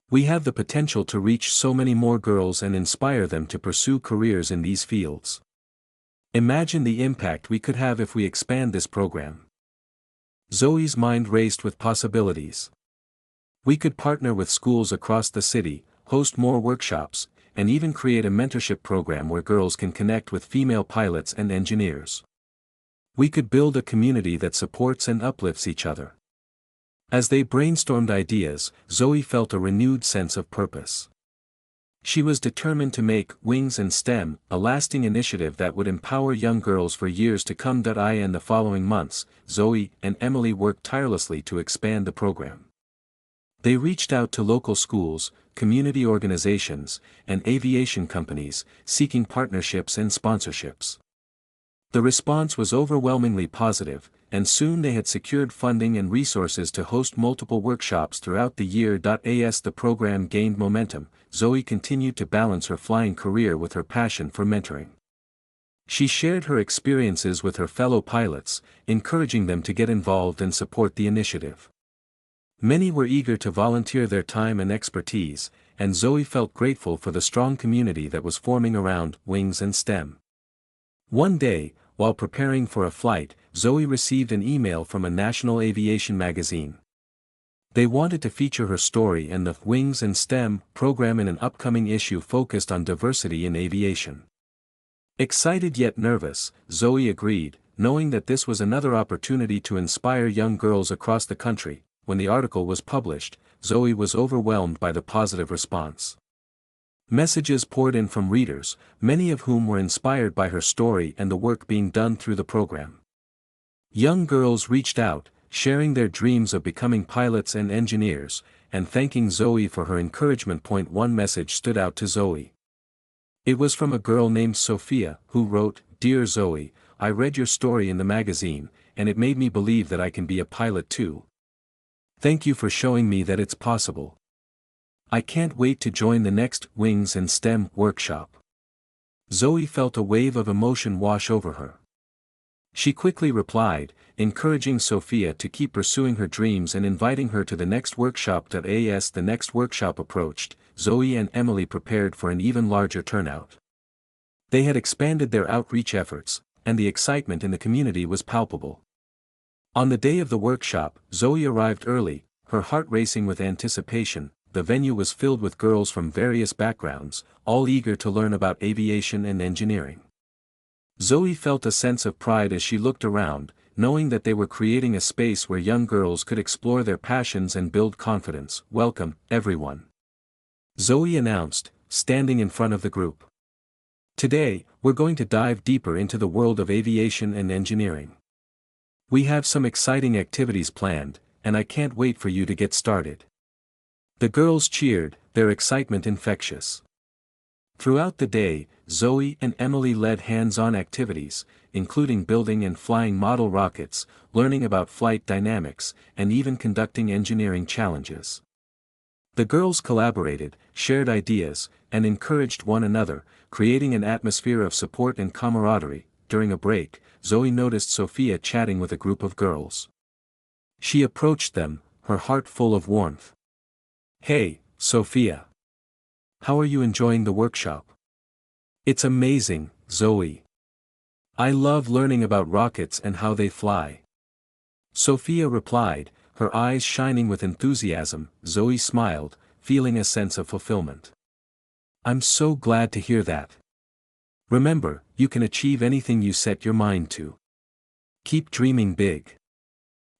A: We have the potential to reach so many more girls and inspire them to pursue careers in these fields. Imagine the impact we could have if we expand this program. Zoe's mind raced with possibilities. We could partner with schools across the city, host more workshops, and even create a mentorship program where girls can connect with female pilots and engineers. We could build a community that supports and uplifts each other. As they brainstormed ideas, Zoe felt a renewed sense of purpose. She was determined to make Wings and STEM a lasting initiative that would empower young girls for years to come. In the following months, Zoe and Emily worked tirelessly to expand the program. They reached out to local schools, community organizations, and aviation companies, seeking partnerships and sponsorships. The response was overwhelmingly positive, and soon they had secured funding and resources to host multiple workshops throughout the year. As the program gained momentum, Zoe continued to balance her flying career with her passion for mentoring. She shared her experiences with her fellow pilots, encouraging them to get involved and support the initiative. Many were eager to volunteer their time and expertise, and Zoe felt grateful for the strong community that was forming around Wings and STEM. One day, while preparing for a flight, Zoe received an email from a national aviation magazine. They wanted to feature her story and the Wings and STEM program in an upcoming issue focused on diversity in aviation. Excited yet nervous, Zoe agreed, knowing that this was another opportunity to inspire young girls across the country. When the article was published, Zoe was overwhelmed by the positive response. Messages poured in from readers, many of whom were inspired by her story and the work being done through the program. Young girls reached out, sharing their dreams of becoming pilots and engineers, and thanking Zoe for her encouragement. One message stood out to Zoe. It was from a girl named Sophia, who wrote, "Dear Zoe, I read your story in the magazine, and it made me believe that I can be a pilot too. Thank you for showing me that it's possible. I can't wait to join the next Wings and STEM workshop." Zoe felt a wave of emotion wash over her. She quickly replied, encouraging Sophia to keep pursuing her dreams and inviting her to the next workshop. As the next workshop approached, Zoe and Emily prepared for an even larger turnout. They had expanded their outreach efforts, and the excitement in the community was palpable. On the day of the workshop, Zoe arrived early, her heart racing with anticipation. The venue was filled with girls from various backgrounds, all eager to learn about aviation and engineering. Zoe felt a sense of pride as she looked around, knowing that they were creating a space where young girls could explore their passions and build confidence. "Welcome, everyone," Zoe announced, standing in front of the group. "Today, we're going to dive deeper into the world of aviation and engineering. We have some exciting activities planned, and I can't wait for you to get started." The girls cheered, their excitement infectious. Throughout the day, Zoe and Emily led hands-on activities, including building and flying model rockets, learning about flight dynamics, and even conducting engineering challenges. The girls collaborated, shared ideas, and encouraged one another, creating an atmosphere of support and camaraderie. During a break, Zoe noticed Sophia chatting with a group of girls. She approached them, her heart full of warmth. "Hey, Sophia. How are you enjoying the workshop? It's amazing, Zoe. I love learning about rockets and how they fly. Sophia replied, her eyes shining with enthusiasm. Zoe smiled, feeling a sense of fulfillment. I'm so glad to hear that. Remember, you can achieve anything you set your mind to. Keep dreaming big.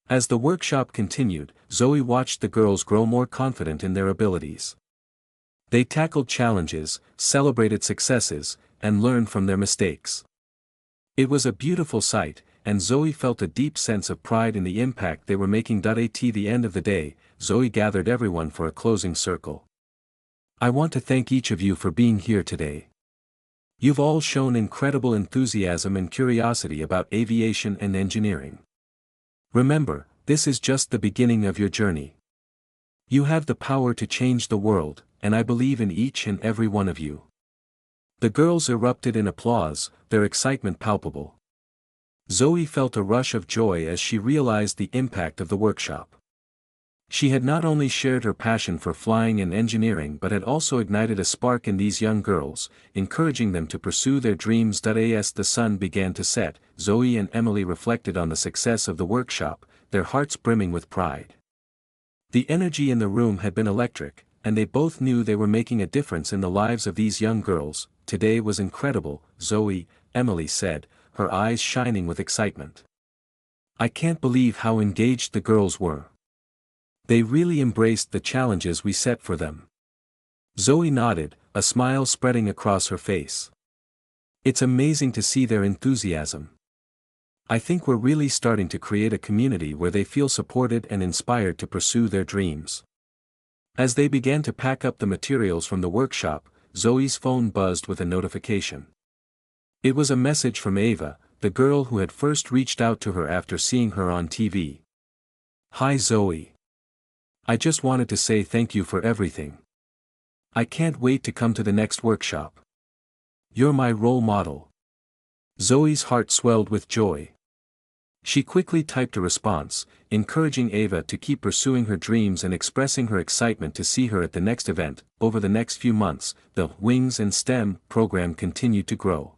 A: As the workshop continued, Zoe watched the girls grow more confident in their abilities. They tackled challenges, celebrated successes, and learned from their mistakes. It was a beautiful sight, and Zoe felt a deep sense of pride in the impact they were making. At the end of the day, Zoe gathered everyone for a closing circle. I want to thank each of you for being here today. You've all shown incredible enthusiasm and curiosity about aviation and engineering. Remember, this is just the beginning of your journey. You have the power to change the world, and I believe in each and every one of you. The girls erupted in applause, their excitement palpable. Zoe felt a rush of joy as she realized the impact of the workshop. She had not only shared her passion for flying and engineering but had also ignited a spark in these young girls, encouraging them to pursue their dreams. As the sun began to set, Zoe and Emily reflected on the success of the workshop, their hearts brimming with pride. The energy in the room had been electric, and they both knew they were making a difference in the lives of these young girls. Today was incredible, Zoe, Emily said, her eyes shining with excitement. I can't believe how engaged the girls were. They really embraced the challenges we set for them. Zoe nodded, a smile spreading across her face. It's amazing to see their enthusiasm. I think we're really starting to create a community where they feel supported and inspired to pursue their dreams. As they began to pack up the materials from the workshop, Zoe's phone buzzed with a notification. It was a message from Ava, the girl who had first reached out to her after seeing her on TV. Hi Zoe. I just wanted to say thank you for everything. I can't wait to come to the next workshop. You're my role model. Zoe's heart swelled with joy. She quickly typed a response, encouraging Ava to keep pursuing her dreams and expressing her excitement to see her at the next event. Over the next few months, the Wings and STEM program continued to grow.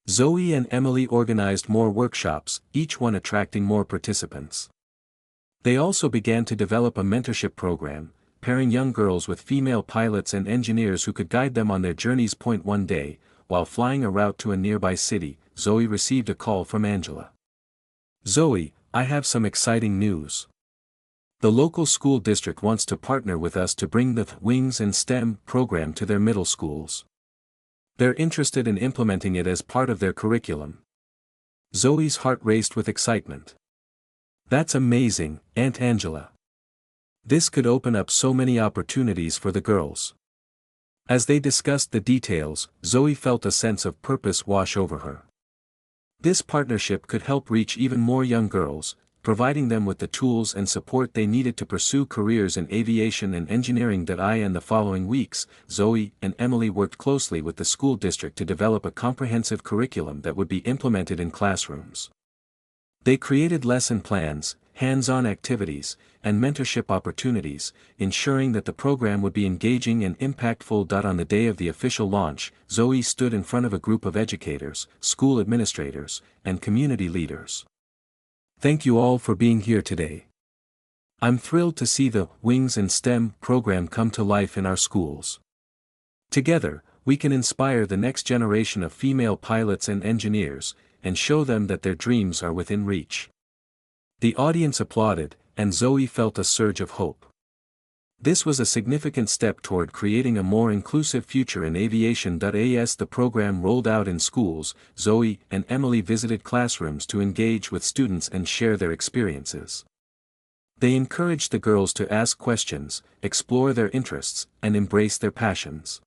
A: Zoe and Emily organized more workshops, each one attracting more participants. They also began to develop a mentorship program, pairing young girls with female pilots and engineers who could guide them on their journeys. One day, while flying a route to a nearby city, Zoe received a call from Angela. Zoe, I have some exciting news. The local school district wants to partner with us to bring the Wings and STEM program to their middle schools. They're interested in implementing it as part of their curriculum. Zoe's heart raced with excitement. That's amazing, Aunt Angela. This could open up so many opportunities for the girls. As they discussed the details, Zoe felt a sense of purpose wash over her. This partnership could help reach even more young girls, providing them with the tools and support they needed to pursue careers in aviation and engineering. In the following weeks, Zoe and Emily worked closely with the school district to develop a comprehensive curriculum that would be implemented in classrooms. They created lesson plans, hands-on activities, and mentorship opportunities, ensuring that the program would be engaging and impactful. On the day of the official launch, Zoe stood in front of a group of educators, school administrators, and community leaders. Thank you all for being here today. I'm thrilled to see the Wings and STEM program come to life in our schools. Together, we can inspire the next generation of female pilots and engineers, and show them that their dreams are within reach. The audience applauded, and Zoe felt a surge of hope. This was a significant step toward creating a more inclusive future in aviation. As the program rolled out in schools, Zoe and Emily visited classrooms to engage with students and share their experiences. They encouraged the girls to ask questions, explore their interests, and embrace their passions.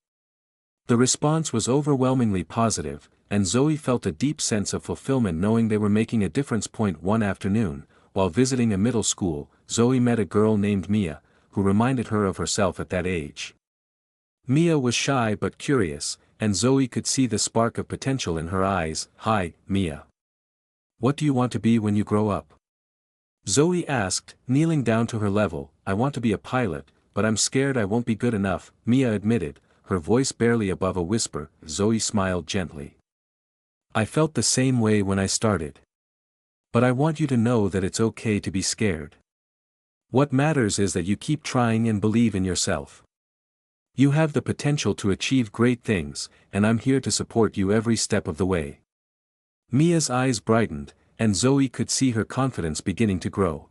A: The response was overwhelmingly positive, and Zoe felt a deep sense of fulfillment knowing they were making a difference. One afternoon, while visiting a middle school, Zoe met a girl named Mia, who reminded her of herself at that age. Mia was shy but curious, and Zoe could see the spark of potential in her eyes. Hi, Mia. What do you want to be when you grow up? Zoe asked, kneeling down to her level. I want to be a pilot, but I'm scared I won't be good enough, Mia admitted, her voice barely above a whisper. Zoe smiled gently. I felt the same way when I started. But I want you to know that it's okay to be scared. What matters is that you keep trying and believe in yourself. You have the potential to achieve great things, and I'm here to support you every step of the way. Mia's eyes brightened, and Zoe could see her confidence beginning to grow.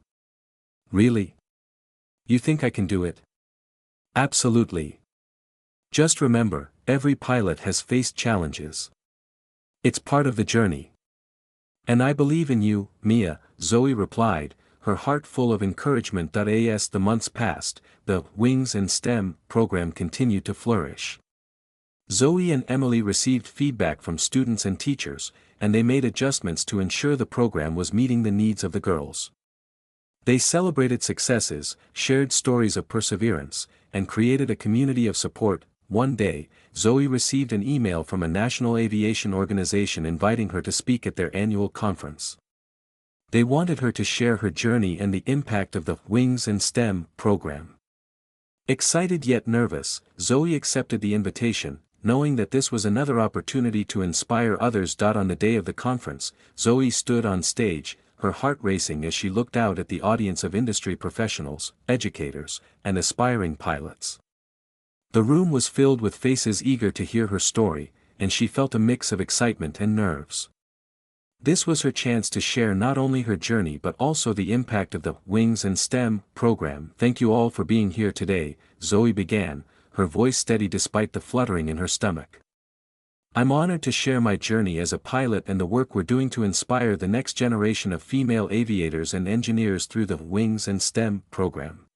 A: Really? You think I can do it? Absolutely. Just remember, every pilot has faced challenges. It's part of the journey. And I believe in you, Mia, Zoe replied, her heart full of encouragement. As the months passed, the Wings and STEM program continued to flourish. Zoe and Emily received feedback from students and teachers, and they made adjustments to ensure the program was meeting the needs of the girls. They celebrated successes, shared stories of perseverance, and created a community of support. One day, Zoe received an email from a national aviation organization inviting her to speak at their annual conference. They wanted her to share her journey and the impact of the Wings and STEM program. Excited yet nervous, Zoe accepted the invitation, knowing that this was another opportunity to inspire others. On the day of the conference, Zoe stood on stage, her heart racing as she looked out at the audience of industry professionals, educators, and aspiring pilots. The room was filled with faces eager to hear her story, and she felt a mix of excitement and nerves. This was her chance to share not only her journey but also the impact of the Wings and STEM program. Thank you all for being here today, Zoe began, her voice steady despite the fluttering in her stomach. I'm honored to share my journey as a pilot and the work we're doing to inspire the next generation of female aviators and engineers through the Wings and STEM program.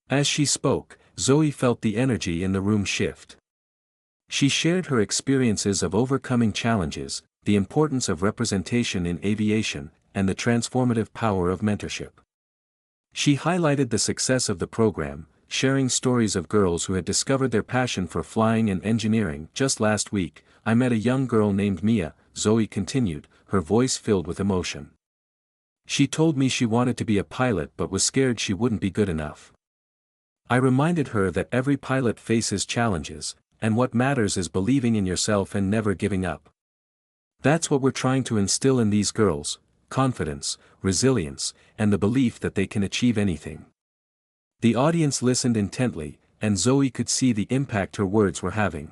A: As she spoke, Zoe felt the energy in the room shift. She shared her experiences of overcoming challenges, the importance of representation in aviation, and the transformative power of mentorship. She highlighted the success of the program, sharing stories of girls who had discovered their passion for flying and engineering. Just last week, I met a young girl named Mia, Zoe continued, her voice filled with emotion. She told me she wanted to be a pilot but was scared she wouldn't be good enough. I reminded her that every pilot faces challenges, and what matters is believing in yourself and never giving up. That's what we're trying to instill in these girls: confidence, resilience, and the belief that they can achieve anything. The audience listened intently, and Zoe could see the impact her words were having.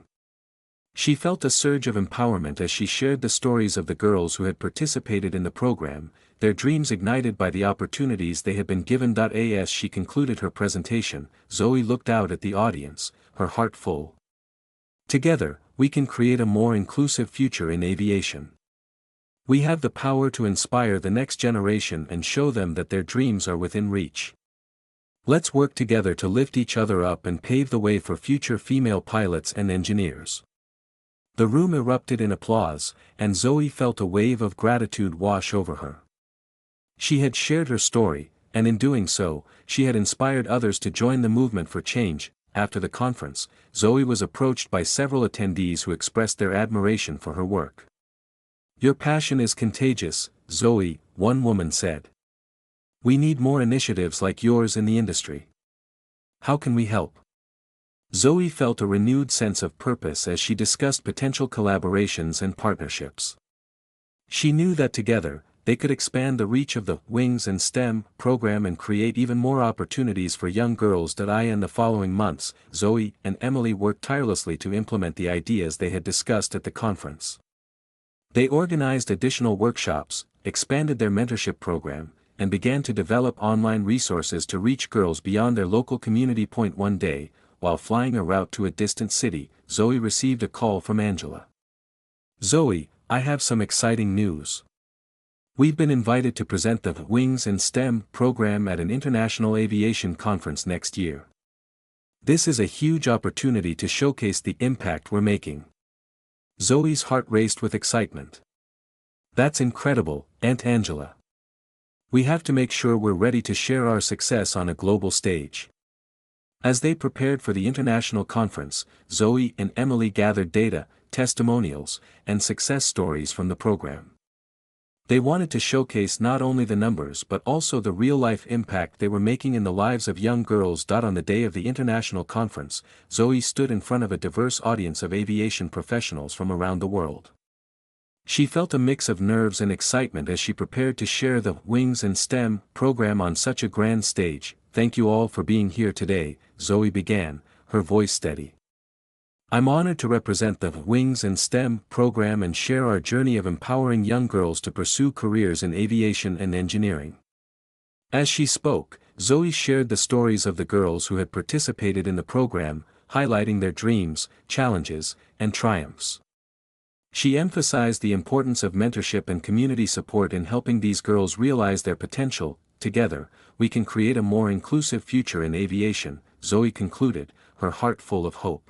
A: She felt a surge of empowerment as she shared the stories of the girls who had participated in the program, their dreams ignited by the opportunities they had been given. As she concluded her presentation, Zoe looked out at the audience, her heart full. Together, we can create a more inclusive future in aviation. We have the power to inspire the next generation and show them that their dreams are within reach. Let's work together to lift each other up and pave the way for future female pilots and engineers. The room erupted in applause, and Zoe felt a wave of gratitude wash over her. She had shared her story, and in doing so, she had inspired others to join the movement for change. After the conference, Zoe was approached by several attendees who expressed their admiration for her work. Your passion is contagious, Zoe, one woman said. We need more initiatives like yours in the industry. How can we help? Zoe felt a renewed sense of purpose as she discussed potential collaborations and partnerships. She knew that together, they could expand the reach of the Wings and STEM program and create even more opportunities for young girls. In the following months, Zoe and Emily worked tirelessly to implement the ideas they had discussed at the conference. They organized additional workshops, expanded their mentorship program, and began to develop online resources to reach girls beyond their local community. One day, while flying a route to a distant city, Zoe received a call from Angela. Zoe, I have some exciting news. We've been invited to present the Wings and STEM program at an international aviation conference next year. This is a huge opportunity to showcase the impact we're making. Zoe's heart raced with excitement. That's incredible, Aunt Angela. We have to make sure we're ready to share our success on a global stage. As they prepared for the international conference, Zoe and Emily gathered data, testimonials, and success stories from the program. They wanted to showcase not only the numbers but also the real-life impact they were making in the lives of young girls. On the day of the international conference, Zoe stood in front of a diverse audience of aviation professionals from around the world. She felt a mix of nerves and excitement as she prepared to share the Wings and STEM program on such a grand stage. "Thank you all for being here today," Zoe began, her voice steady. "I'm honored to represent the Wings and STEM program and share our journey of empowering young girls to pursue careers in aviation and engineering." As she spoke, Zoe shared the stories of the girls who had participated in the program, highlighting their dreams, challenges, and triumphs. She emphasized the importance of mentorship and community support in helping these girls realize their potential. "Together, we can create a more inclusive future in aviation," Zoe concluded, her heart full of hope.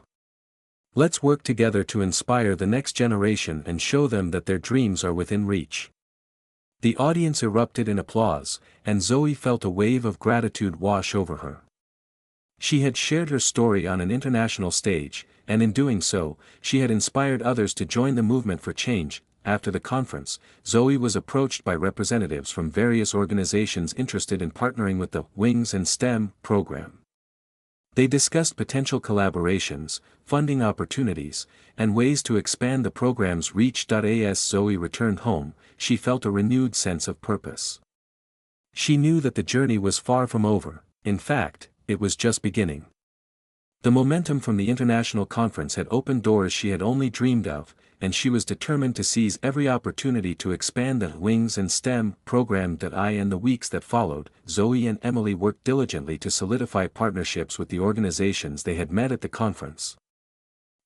A: "Let's work together to inspire the next generation and show them that their dreams are within reach." The audience erupted in applause, and Zoe felt a wave of gratitude wash over her. She had shared her story on an international stage, and in doing so, she had inspired others to join the movement for change. After the conference, Zoe was approached by representatives from various organizations interested in partnering with the Wings and STEM program. They discussed potential collaborations, funding opportunities, and ways to expand the program's reach. As Zoe returned home, she felt a renewed sense of purpose. She knew that the journey was far from over. In fact, it was just beginning. The momentum from the international conference had opened doors she had only dreamed of, and she was determined to seize every opportunity to expand the Wings and STEM program. In the weeks that followed, Zoe and Emily worked diligently to solidify partnerships with the organizations they had met at the conference.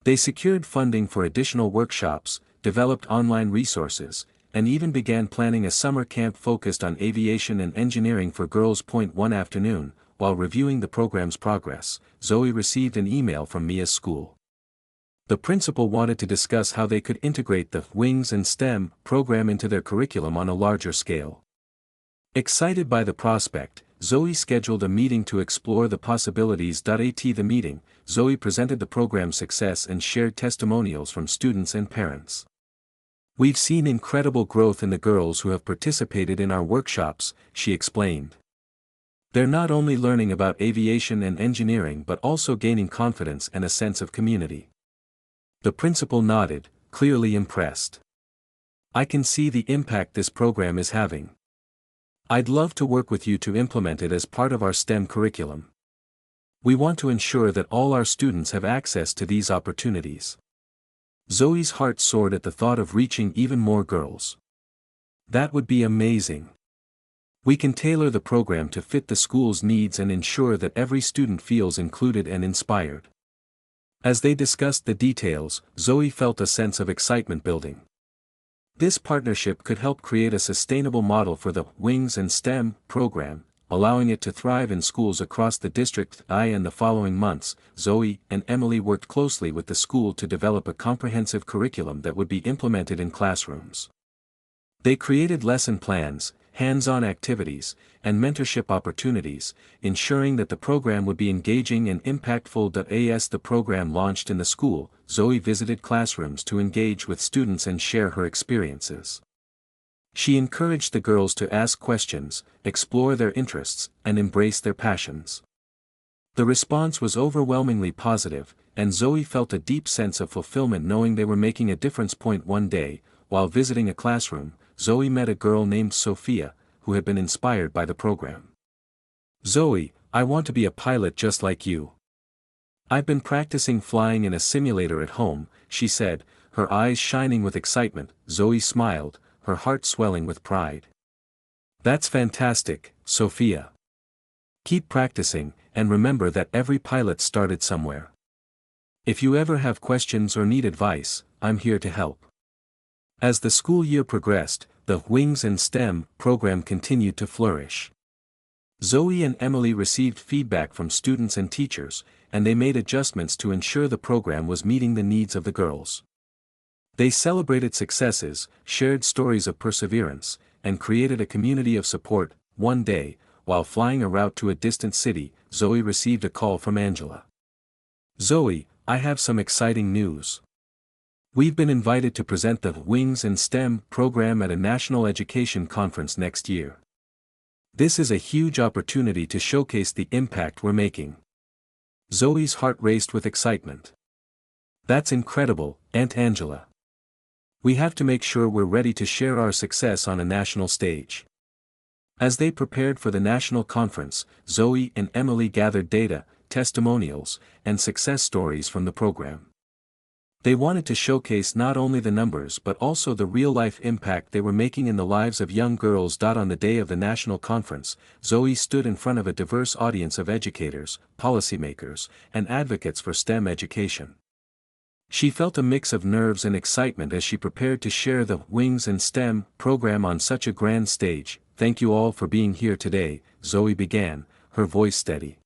A: They secured funding for additional workshops, developed online resources, and even began planning a summer camp focused on aviation and engineering for girls. One afternoon, while reviewing the program's progress, Zoe received an email from Mia's school. The principal wanted to discuss how they could integrate the Wings and STEM program into their curriculum on a larger scale. Excited by the prospect, Zoe scheduled a meeting to explore the possibilities. At the meeting, Zoe presented the program's success and shared testimonials from students and parents. "We've seen incredible growth in the girls who have participated in our workshops," she explained. "They're not only learning about aviation and engineering but also gaining confidence and a sense of community." The principal nodded, clearly impressed. "I can see the impact this program is having. I'd love to work with you to implement it as part of our STEM curriculum. We want to ensure that all our students have access to these opportunities." Zoe's heart soared at the thought of reaching even more girls. "That would be amazing. We can tailor the program to fit the school's needs and ensure that every student feels included and inspired." As they discussed the details, Zoe felt a sense of excitement building. This partnership could help create a sustainable model for the Wings and STEM program, allowing it to thrive in schools across the district. In the following months, Zoe and Emily worked closely with the school to develop a comprehensive curriculum that would be implemented in classrooms. They created lesson plans, hands-on activities, and mentorship opportunities, ensuring that the program would be engaging and impactful. As the program launched in the school, Zoe visited classrooms to engage with students and share her experiences. She encouraged the girls to ask questions, explore their interests, and embrace their passions. The response was overwhelmingly positive, and Zoe felt a deep sense of fulfillment knowing they were making a difference. One day, while visiting a classroom, Zoe met a girl named Sophia, who had been inspired by the program. "Zoe, I want to be a pilot just like you. I've been practicing flying in a simulator at home," she said, her eyes shining with excitement. Zoe smiled, her heart swelling with pride. "That's fantastic, Sophia. Keep practicing, and remember that every pilot started somewhere. If you ever have questions or need advice, I'm here to help." As the school year progressed, the Wings and STEM program continued to flourish. Zoe and Emily received feedback from students and teachers, and they made adjustments to ensure the program was meeting the needs of the girls. They celebrated successes, shared stories of perseverance, and created a community of support. One day, while flying a route to a distant city, Zoe received a call from Angela. "Zoe, I have some exciting news. We've been invited to present the Wings and STEM program at a national education conference next year. This is a huge opportunity to showcase the impact we're making. Zoe's heart raced with excitement. That's incredible, Aunt Angela. We have to make sure we're ready to share our success on a national stage. As they prepared for the national conference, Zoe and Emily gathered data, testimonials, and success stories from the program. They wanted to showcase not only the numbers but also the real-life impact they were making in the lives of young girls. On the day of the national conference, Zoe stood in front of a diverse audience of educators, policymakers, and advocates for STEM education. She felt a mix of nerves and excitement as she prepared to share the Wings and STEM program on such a grand stage. "Thank you all for being here today," Zoe began, her voice steady.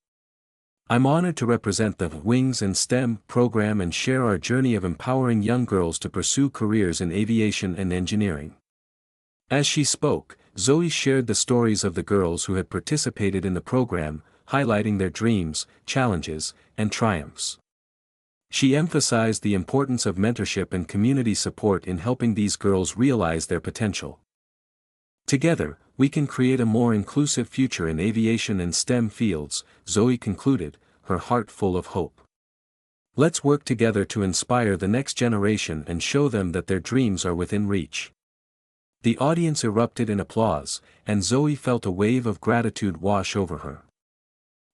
A: "I'm honored to represent the Wings and STEM program and share our journey of empowering young girls to pursue careers in aviation and engineering." As she spoke, Zoe shared the stories of the girls who had participated in the program, highlighting their dreams, challenges, and triumphs. She emphasized the importance of mentorship and community support in helping these girls realize their potential. "Together, we can create a more inclusive future in aviation and STEM fields," Zoe concluded, her heart full of hope. "Let's work together to inspire the next generation and show them that their dreams are within reach." The audience erupted in applause, and Zoe felt a wave of gratitude wash over her.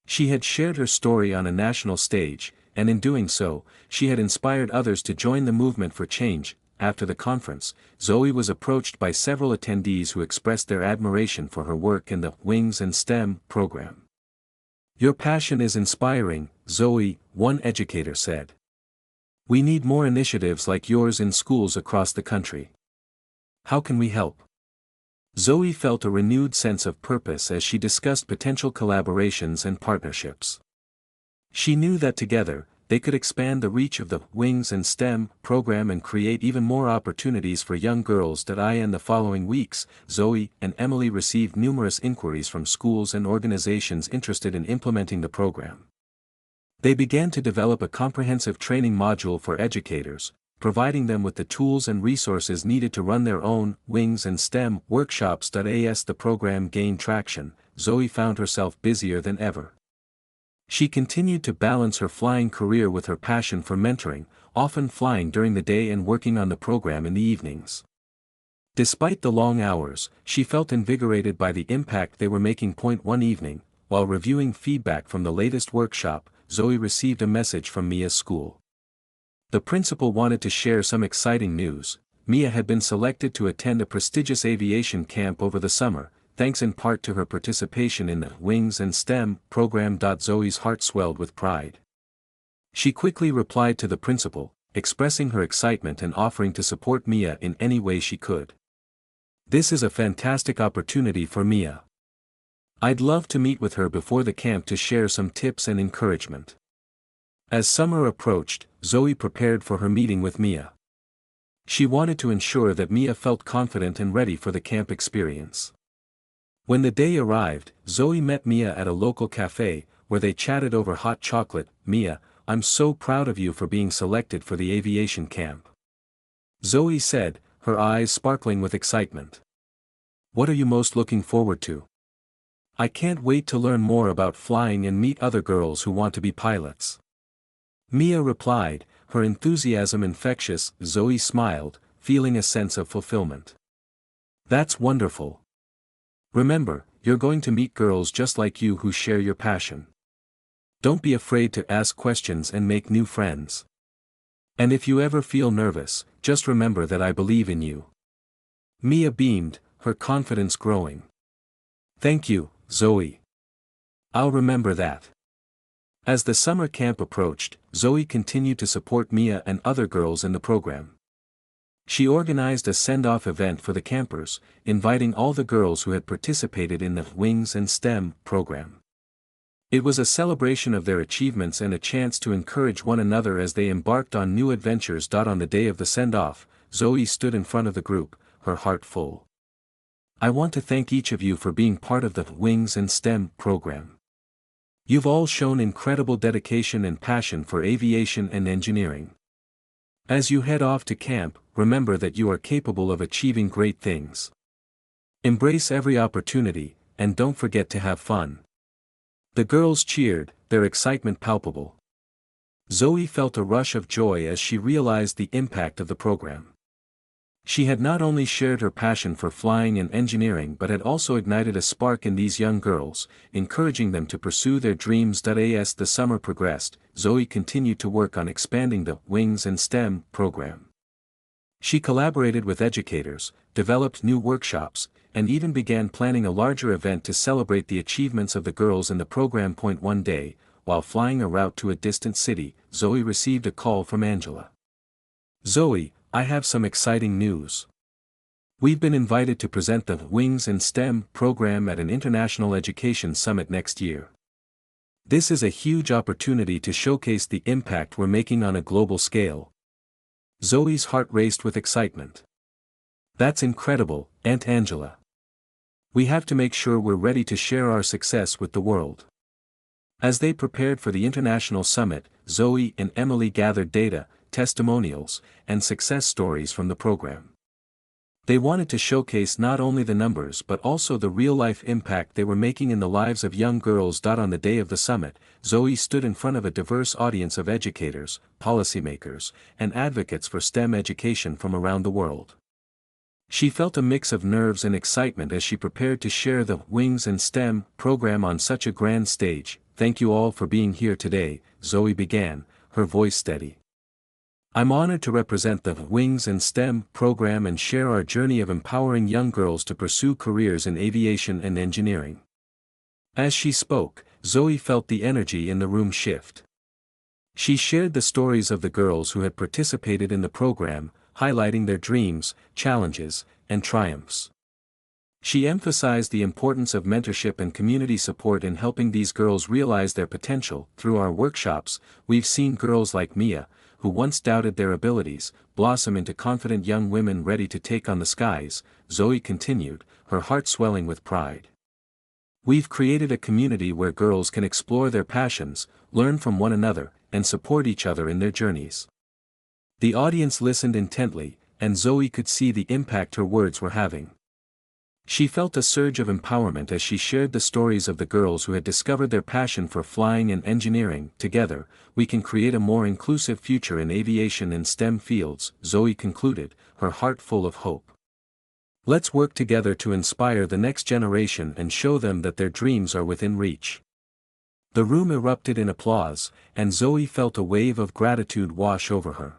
A: She had shared her story on a national stage, and in doing so, she had inspired others to join the movement for change. After the conference, Zoe was approached by several attendees who expressed their admiration for her work in the Wings and STEM program. "Your passion is inspiring, Zoe," one educator said. "We need more initiatives like yours in schools across the country. How can we help?" Zoe felt a renewed sense of purpose as she discussed potential collaborations and partnerships. She knew that together, they could expand the reach of the Wings and STEM program and create even more opportunities for young girls. In the following weeks, Zoe and Emily received numerous inquiries from schools and organizations interested in implementing the program. They began to develop a comprehensive training module for educators, providing them with the tools and resources needed to run their own Wings and STEM workshops. As the program gained traction, Zoe found herself busier than ever. She continued to balance her flying career with her passion for mentoring, often flying during the day and working on the program in the evenings. Despite the long hours, she felt invigorated by the impact they were making. One evening, while reviewing feedback from the latest workshop, Zoe received a message from Mia's school. The principal wanted to share some exciting news. Mia had been selected to attend a prestigious aviation camp over the summer, thanks in part to her participation in the Wings and STEM program. Zoe's heart swelled with pride. She quickly replied to the principal, expressing her excitement and offering to support Mia in any way she could. "This is a fantastic opportunity for Mia. I'd love to meet with her before the camp to share some tips and encouragement." As summer approached, Zoe prepared for her meeting with Mia. She wanted to ensure that Mia felt confident and ready for the camp experience. When the day arrived, Zoe met Mia at a local cafe, where they chatted over hot chocolate. "Mia, I'm so proud of you for being selected for the aviation camp," Zoe said, her eyes sparkling with excitement. "What are you most looking forward to?" "I can't wait to learn more about flying and meet other girls who want to be pilots," Mia replied, her enthusiasm infectious. Zoe smiled, feeling a sense of fulfillment. "That's wonderful. Remember, you're going to meet girls just like you who share your passion. Don't be afraid to ask questions and make new friends. And if you ever feel nervous, just remember that I believe in you." Mia beamed, her confidence growing. "Thank you, Zoe. I'll remember that." As the summer camp approached, Zoe continued to support Mia and other girls in the program. She organized a send-off event for the campers, inviting all the girls who had participated in the Wings and STEM program. It was a celebration of their achievements and a chance to encourage one another as they embarked on new adventures. On the day of the send-off, Zoe stood in front of the group, her heart full. "I want to thank each of you for being part of the Wings and STEM program. You've all shown incredible dedication and passion for aviation and engineering. As you head off to camp, remember that you are capable of achieving great things. Embrace every opportunity, and don't forget to have fun." The girls cheered, their excitement palpable. Zoe felt a rush of joy as she realized the impact of the program. She had not only shared her passion for flying and engineering but had also ignited a spark in these young girls, encouraging them to pursue their dreams. As the summer progressed, Zoe continued to work on expanding the Wings and STEM program. She collaborated with educators, developed new workshops, and even began planning a larger event to celebrate the achievements of the girls in the program. One day, while flying a route to a distant city, Zoe received a call from Angela. "Zoe, I have some exciting news. We've been invited to present the Wings and STEM program at an international education summit next year. This is a huge opportunity to showcase the impact we're making on a global scale." Zoe's heart raced with excitement. "That's incredible, Aunt Angela. We have to make sure we're ready to share our success with the world." As they prepared for the international summit, Zoe and Emily gathered data, testimonials, and success stories from the program. They wanted to showcase not only the numbers but also the real-life impact they were making in the lives of young girls. On the day of the summit, Zoe stood in front of a diverse audience of educators, policymakers, and advocates for STEM education from around the world. She felt a mix of nerves and excitement as she prepared to share the Wings and STEM program on such a grand stage. "Thank you all for being here today," Zoe began, her voice steady. "I'm honored to represent the Wings and STEM program and share our journey of empowering young girls to pursue careers in aviation and engineering." As she spoke, Zoe felt the energy in the room shift. She shared the stories of the girls who had participated in the program, highlighting their dreams, challenges, and triumphs. She emphasized the importance of mentorship and community support in helping these girls realize their potential. "Through our workshops, we've seen girls like Mia, who once doubted their abilities, blossom into confident young women ready to take on the skies," Zoe continued, her heart swelling with pride. "We've created a community where girls can explore their passions, learn from one another, and support each other in their journeys." The audience listened intently, and Zoe could see the impact her words were having. She felt a surge of empowerment as she shared the stories of the girls who had discovered their passion for flying and engineering. "Together, we can create a more inclusive future in aviation and STEM fields," Zoe concluded, her heart full of hope. "Let's work together to inspire the next generation and show them that their dreams are within reach." The room erupted in applause, and Zoe felt a wave of gratitude wash over her.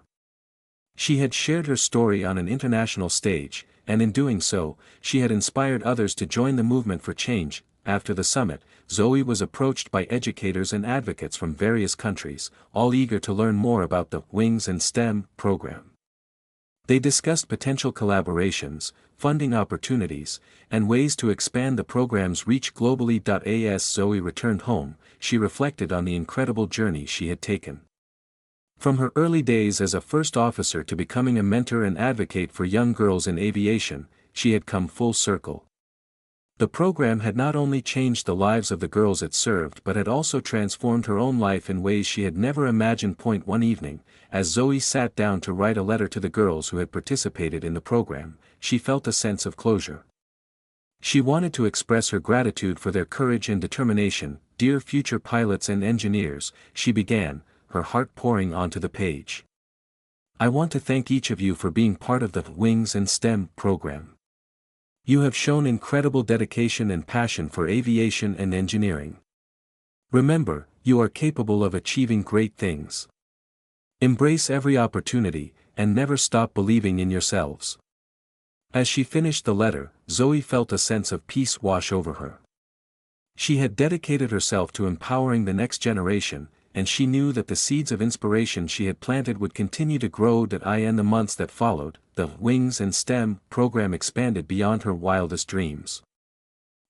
A: She had shared her story on an international stage, and in doing so, she had inspired others to join the movement for change. After the summit, Zoe was approached by educators and advocates from various countries, all eager to learn more about the Wings and STEM program. They discussed potential collaborations, funding opportunities, and ways to expand the program's reach globally. As Zoe returned home, she reflected on the incredible journey she had taken. From her early days as a first officer to becoming a mentor and advocate for young girls in aviation, she had come full circle. The program had not only changed the lives of the girls it served but had also transformed her own life in ways she had never imagined. One evening, as Zoe sat down to write a letter to the girls who had participated in the program, she felt a sense of closure. She wanted to express her gratitude for their courage and determination. "Dear future pilots and engineers," she began, her heart pouring onto the page. "I want to thank each of you for being part of the Wings and STEM program. You have shown incredible dedication and passion for aviation and engineering. Remember, you are capable of achieving great things. Embrace every opportunity, and never stop believing in yourselves." As she finished the letter, Zoe felt a sense of peace wash over her. She had dedicated herself to empowering the next generation, and she knew that the seeds of inspiration she had planted would continue to grow. In the months that followed, the Wings and STEM program expanded beyond her wildest dreams.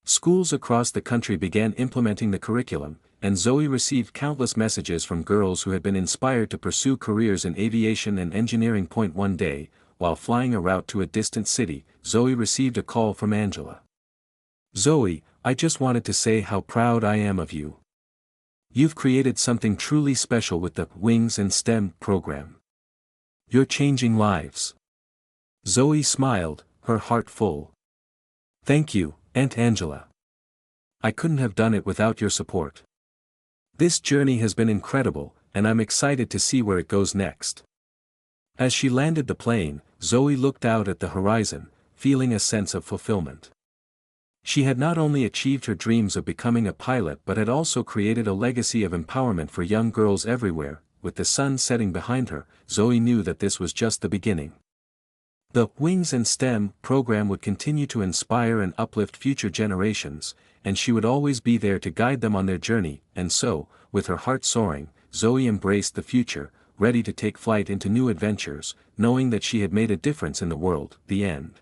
A: Schools across the country began implementing the curriculum, and Zoe received countless messages from girls who had been inspired to pursue careers in aviation and engineering. One day, while flying a route to a distant city, Zoe received a call from Angela. "Zoe, I just wanted to say how proud I am of you. You've created something truly special with the Wings and STEM program. You're changing lives. Zoe smiled, her heart full. Thank you, Aunt Angela. I couldn't have done it without your support. This journey has been incredible, and I'm excited to see where it goes next. As she landed the plane, Zoe looked out at the horizon, feeling a sense of fulfillment. She had not only achieved her dreams of becoming a pilot but had also created a legacy of empowerment for young girls everywhere. With the sun setting behind her, Zoe knew that this was just the beginning. The Wings and STEM program would continue to inspire and uplift future generations, and she would always be there to guide them on their journey, and so, with her heart soaring, Zoe embraced the future, ready to take flight into new adventures, knowing that she had made a difference in the world. The end.